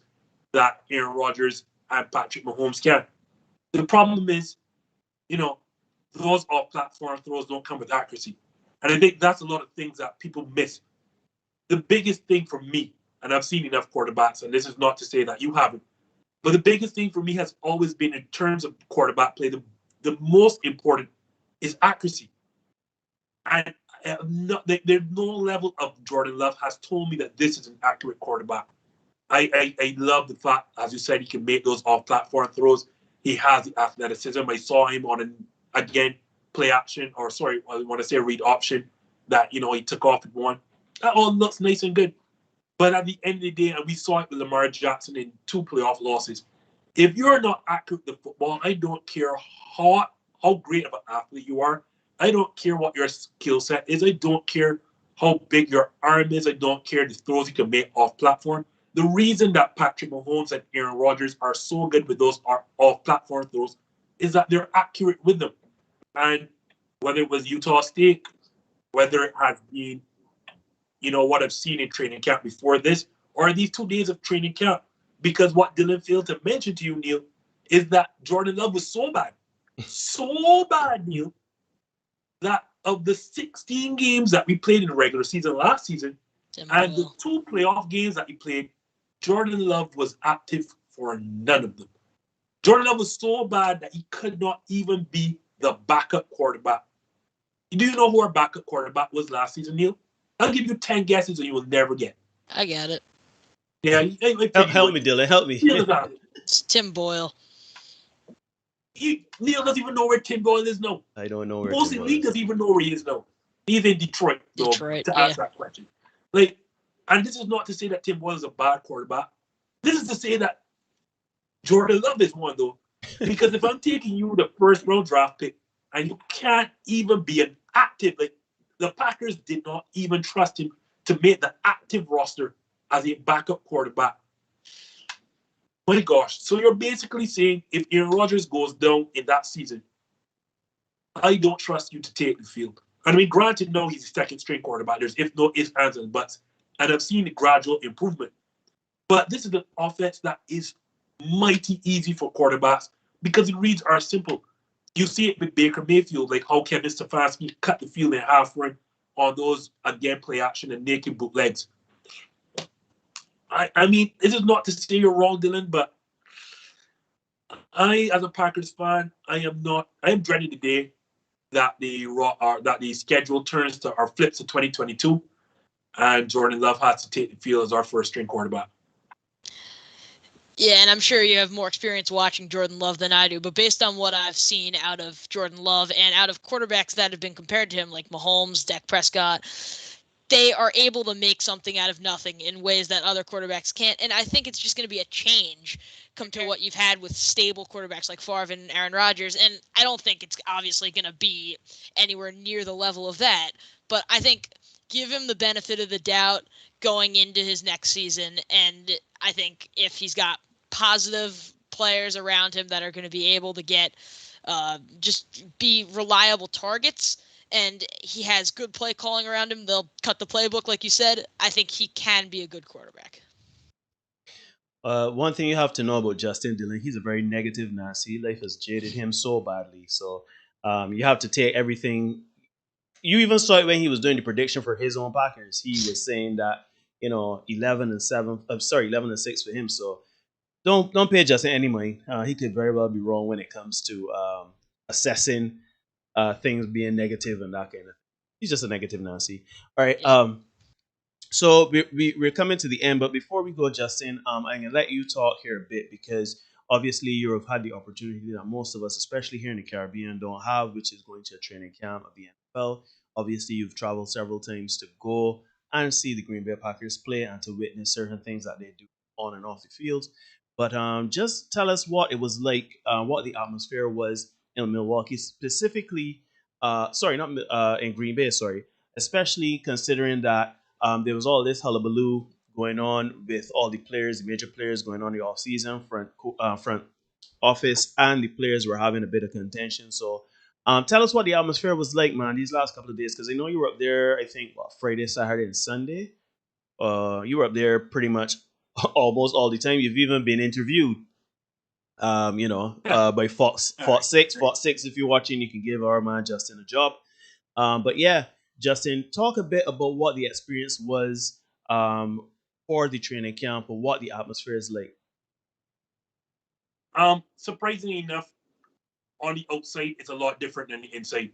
that Aaron Rodgers and Patrick Mahomes can. The problem is, those off-platform throws don't come with accuracy, and I think that's a lot of things that people miss. The biggest thing for me, and I've seen enough quarterbacks, and this is not to say that you haven't, but the biggest thing for me has always been in terms of quarterback play, the most important is accuracy. And there's no level of Jordan Love has told me that this is an accurate quarterback. I love the fact, as you said, he can make those off-platform throws. He has the athleticism. I saw him on play action, or sorry, I want to say read option that, he took off and won. That all looks nice and good. But at the end of the day, and we saw it with Lamar Jackson in 2 playoff losses, if you're not accurate with the football, I don't care how great of an athlete you are. I don't care what your skill set is. I don't care how big your arm is. I don't care the throws you can make off-platform. The reason that Patrick Mahomes and Aaron Rodgers are so good with those off-platform throws is that they're accurate with them. And whether it was Utah State, whether it has been, what I've seen in training camp before this, or these 2 days of training camp, because what Dylan failed to mention to you, Neil, is that Jordan Love was so bad, Neil, that of the 16 games that we played in the regular season last season, and the 2 playoff games that he played, Jordan Love was active for none of them. Jordan Love was so bad that he could not even be the backup quarterback. Do you know who our backup quarterback was last season, Neil? I'll give you 10 guesses and you will never get. I got it. Yeah, help me, Dylan. Help me. It's Tim Boyle. Neil doesn't even know where Tim Boyle is now. I don't know where Most Tim of Boyle the league doesn't even know where he is now. He's in Detroit, though, to answer that question. And this is not to say that Tim Boyle is a bad quarterback. This is to say that Jordan Love is one, though. Because if I'm taking you the first round draft pick and you can't even be an active, the Packers did not even trust him to make the active roster as a backup quarterback. My gosh. So you're basically saying if Aaron Rodgers goes down in that season, I don't trust you to take the field. I mean, granted, no, he's a second-string quarterback. There's ifs, ands, and buts. And I've seen the gradual improvement. But this is an offense that is mighty easy for quarterbacks because the reads are simple. You see it with Baker Mayfield, like how Kevin Stefanski cut the field in half for him on those, again, play action and naked bootlegs. I mean, this is not to say you're wrong, Dylan, but I, as a Packers fan, I am dreading the day that the schedule turns to or flips to 2022, and Jordan Love has to take the field as our first-string quarterback. Yeah, and I'm sure you have more experience watching Jordan Love than I do, but based on what I've seen out of Jordan Love and out of quarterbacks that have been compared to him, like Mahomes, Dak Prescott, they are able to make something out of nothing in ways that other quarterbacks can't. And I think it's just going to be a change compared to what you've had with stable quarterbacks like Favre and Aaron Rodgers. And I don't think it's obviously going to be anywhere near the level of that. But I think give him the benefit of the doubt going into his next season. And I think if he's got positive players around him that are going to be able to get just be reliable targets, and he has good play calling around him, they'll cut the playbook, like you said. I think he can be a good quarterback. One thing you have to know about Justin Dillon, he's a very negative Nancy. Life has jaded him so badly. So you have to take everything. You even saw it when he was doing the prediction for his own Packers. He was saying that 11-7. I'm sorry, 11-6 for him. So don't pay Justin any mind. He could very well be wrong when it comes to assessing things being negative and that kind of. He's just a negative Nancy. All right. So we're coming to the end, but before we go, Justin, I'm gonna let you talk here a bit because obviously you've had the opportunity that most of us, especially here in the Caribbean, don't have, which is going to a training camp of the NFL. Obviously, you've traveled several times to go and see the Green Bay Packers play and to witness certain things that they do on and off the field. But just tell us what it was like, what the atmosphere was in Milwaukee, specifically. Sorry, not in Green Bay. Sorry, especially considering that there was all this hullabaloo going on with all the players, the major players going on the offseason, front office, and the players were having a bit of contention. So tell us what the atmosphere was like, man, these last couple of days, because I know you were up there, I think, Friday, Saturday, and Sunday. You were up there pretty much almost all the time. You've even been interviewed, by Fox 6. Fox 6, if you're watching, you can give our man Justin a job. But yeah, Justin, talk a bit about what the experience was for the training camp or what the atmosphere is like. Surprisingly enough, on the outside, it's a lot different than the inside.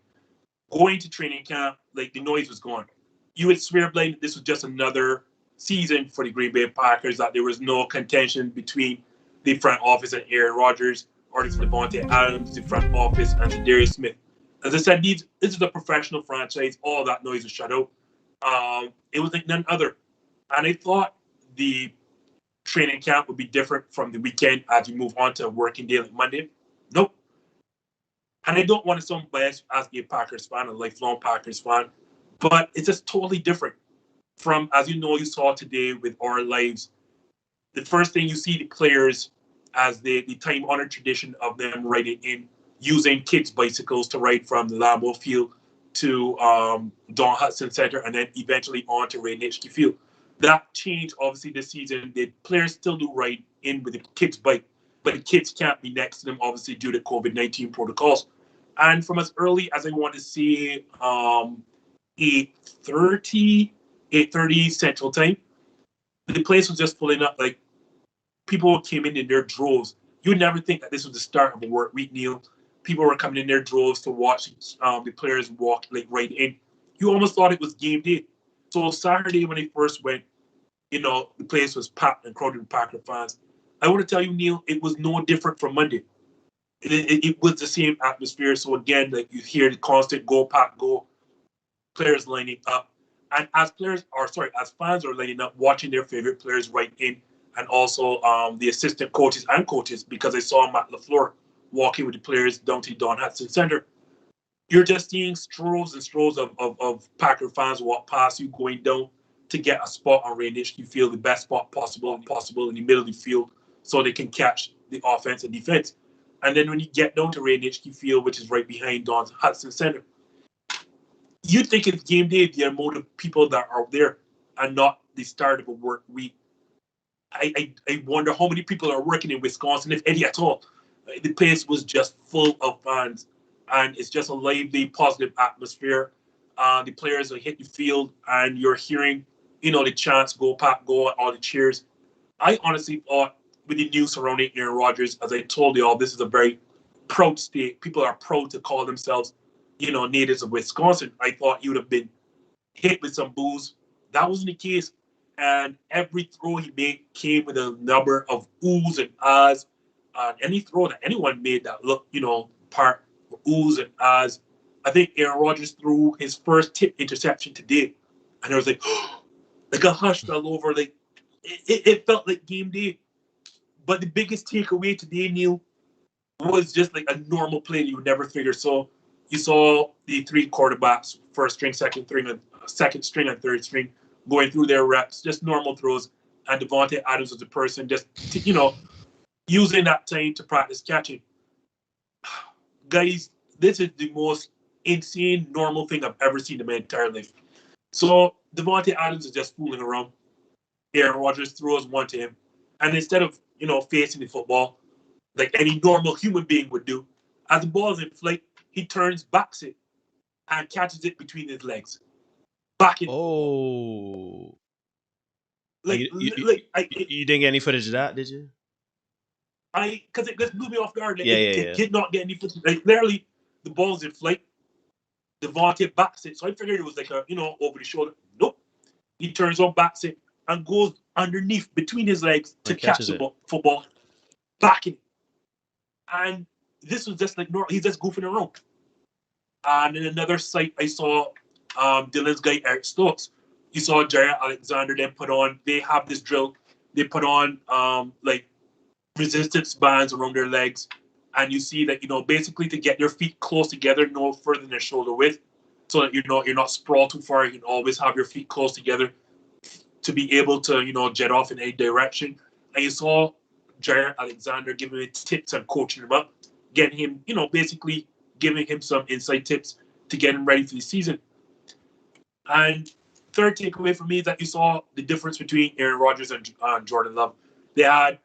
Going to training camp, like the noise was gone. You would swear blind this was just another season for the Green Bay Packers, that there was no contention between the front office and Aaron Rodgers or the Devontae Adams, the front office, and Za'Darius Smith. As I said, this is a professional franchise. All that noise was shut out. It was like none other. And I thought the training camp would be different from the weekend as you move on to a working day like Monday. Nope. And I don't want to sound biased as a Packers fan, a lifelong Packers fan, but it's just totally different from, as you saw today with our lives. The first thing you see the players as the time-honored tradition of them riding in, using kids' bicycles to ride from the Lambeau field to Don Hutson Center and then eventually on to Ray Nitschke Field. That changed, obviously, this season. The players still do ride in with the kids' bike, but the kids can't be next to them, obviously, due to COVID-19 protocols. And from as early as I want to see 8:30 Central Time, the place was just pulling up. Like, people came in their droves. You would never think that this was the start of a work week, Neil. People were coming in their droves to watch the players walk like right in. You almost thought it was game day. So Saturday when they first went, the place was packed and crowded with Packer fans. I want to tell you, Neil, it was no different from Monday. It was the same atmosphere. So again, like you hear the constant go, Pack, go, players lining up. And as fans are lining up, watching their favorite players right in, and also the assistant coaches and coaches, because I saw Matt LaFleur walking with the players down to Don Hutson Center. You're just seeing droves and droves of Packer fans walk past you going down to get a spot on Ray Nitschke Field, the best spot possible in the middle of the field, so they can catch the offense and defense. And then when you get down to Ray Nitschke Field, which is right behind Don Hutson Center, you think it's game day, the amount of people that are there and not the start of a work week. I wonder how many people are working in Wisconsin, if any at all. The place was just full of fans, and it's just a lively, positive atmosphere. The players will hit the field, and you're hearing, the chants, go, Pack, go, all the cheers. I honestly thought with the news surrounding Aaron Rodgers, as I told you all, this is a very proud state. People are proud to call themselves, natives of Wisconsin. I thought he would have been hit with some boos. That wasn't the case. And every throw he made came with a number of oohs and ahs. Any throw that anyone made that looked, part oohs and ahs. I think Aaron Rodgers threw his first tip interception today. And I was like, like a hush fell over. Like it felt like game day. But the biggest takeaway today, Neil, was just like a normal play that you would never figure. So you saw the three quarterbacks, first string, second string, and third string, going through their reps, just normal throws. And Devontae Adams was the person just, using that time to practice catching. Guys, this is the most insane, normal thing I've ever seen in my entire life. So Devontae Adams is just fooling around. Aaron Rodgers throws one to him. And instead of, facing the football, like any normal human being would do, as the ball is in flight, he turns, backs it, and catches it between his legs. Back in. Oh. Like, you didn't get any footage of that, did you? Because it just blew me off guard. Like, Yeah. It did not get any footage. Like, literally, the ball's in flight. Devontae backs it. So I figured it was like over the shoulder. Nope. He turns on, backs it, and goes underneath between his legs to catch the football, backing it. And this was just like normal. He's just goofing around. And in another site, I saw Dylan's guy, Eric Stokes. You saw Jair Alexander then they have this drill. They put on like resistance bands around their legs. And you see that, basically to get your feet close together, no further than their shoulder width, so that you're not sprawled too far. You can always have your feet close together to be able to, jet off in any direction. And you saw Jair Alexander giving him tips and coaching him up, getting him, basically giving him some inside tips to get him ready for the season. And third takeaway for me is that you saw the difference between Aaron Rodgers and Jordan Love. They had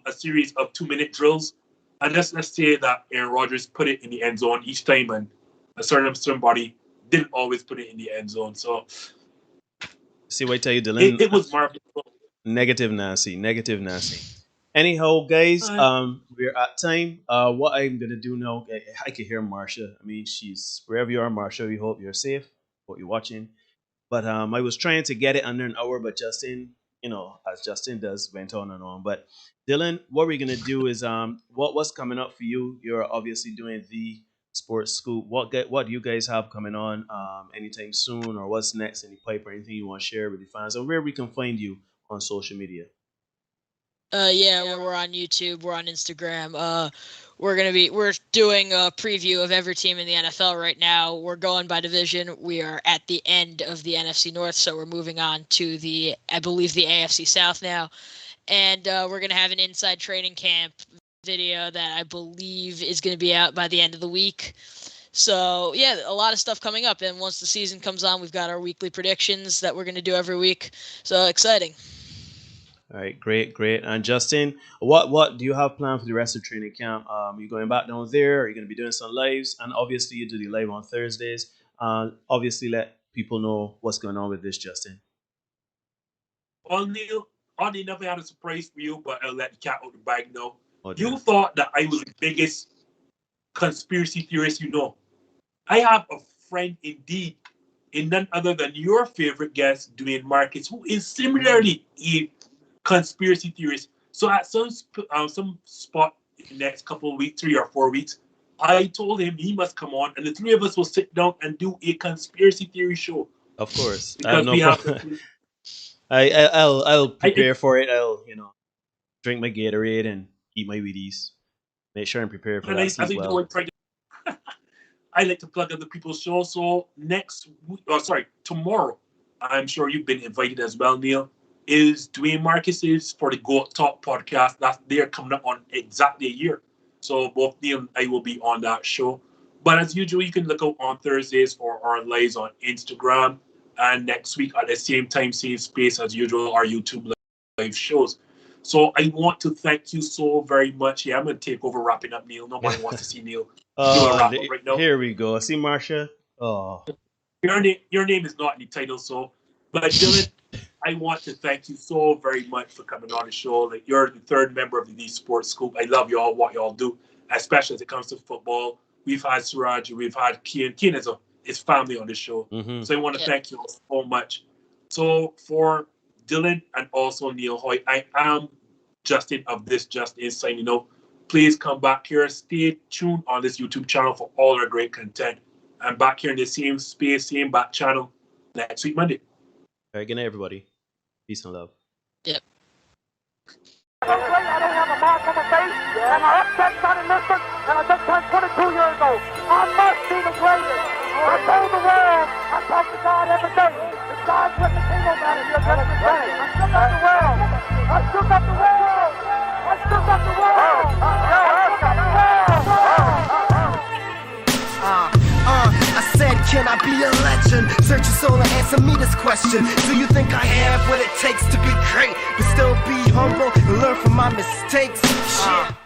a series of 2-minute drills. And let's say that Aaron Rodgers put it in the end zone each time, and a certain somebody didn't always put it in the end zone. So, see what I tell you, Dylan. It was marvelous. Negative nasty. Anyhow, guys, we're at time. What I'm gonna do now, I can hear Marsha. I mean, she's wherever you are, Marsha. We hope you're safe. Hope you're watching. But I was trying to get it under an hour, but Justin, as Justin does, went on and on. But Dylan, what we're gonna do is what's coming up for you? You're obviously doing the Sports Scoop. What do you guys have coming on anytime soon, or what's next? Any pipe or anything you want to share with the fans, or where we can find you on social media? We're on YouTube, we're on Instagram. We're doing a preview of every team in the NFL right now. We're going by division. We are at the end of the NFC North, so we're moving on to I believe the AFC South now. And we're going to have an inside training camp video that I believe is going to be out by the end of the week. So, yeah, a lot of stuff coming up. And once the season comes on, we've got our weekly predictions that we're going to do every week. So, exciting. All right, great. And Justin, what do you have planned for the rest of training camp? Are you going back down there? Are you going to be doing some lives? And obviously, you do the live on Thursdays. Obviously, let people know what's going on with this, Justin. Well, Neil, oddly enough, I had a surprise for you, but I'll let the cat out the bag now. You thought that I was the biggest conspiracy theorist you know. I have a friend indeed, in none other than your favorite guest, Dwayne Marcus, who is similarly a conspiracy theorist. So at some spot in the next couple of weeks, 3 or 4 weeks, I told him he must come on, and the three of us will sit down and do a conspiracy theory show. Of course, because we have. I'll prepare for it. I'll drink my Gatorade and eat my Wheaties. Make sure I'm prepared for that as well. I like to plug other people's show. So tomorrow, I'm sure you've been invited as well, Neil, is Dwayne Marcus's for the Go Talk podcast. They're coming up on exactly a year. So both Neil and I will be on that show. But as usual, you can look out on Thursdays for our lives on Instagram. And next week at the same time, same space as usual, our YouTube live shows. So I want to thank you so very much. Yeah, I'm going to take over wrapping up, Neil. Nobody wants to see Neil do a wrap up right now. Here we go. See, Marsha? Oh. Your name is not in the title, so. But Dylan, I want to thank you so very much for coming on the show. Like, you're the third member of the Sports Scoop. I love y'all, what y'all do, especially as it comes to football. We've had Suraj, we've had Kian. Kian is his family on the show. Mm-hmm. So I want to thank you all so much. So for Dylan and also Neil Hoy, I am Justin of This Just Is signing out. Please come back here. Stay tuned on this YouTube channel for all our great content. I'm back here in the same space, same back channel next week, Monday. All right, good night, everybody. Peace and love. Yep. I don't have a mark on my face, and my upset son in this one, and I just turned 22 years old. I must be the greatest. I told the world, I talk to God every day. If God's with me, ain't no matter if you're just the same. I shook up the world. I shook up the world. I shook up the world. I shook up the world. I said, can I be a legend? Search your soul and answer me this question. Do you think I have what it takes to be great, but still be humble and learn from my mistakes?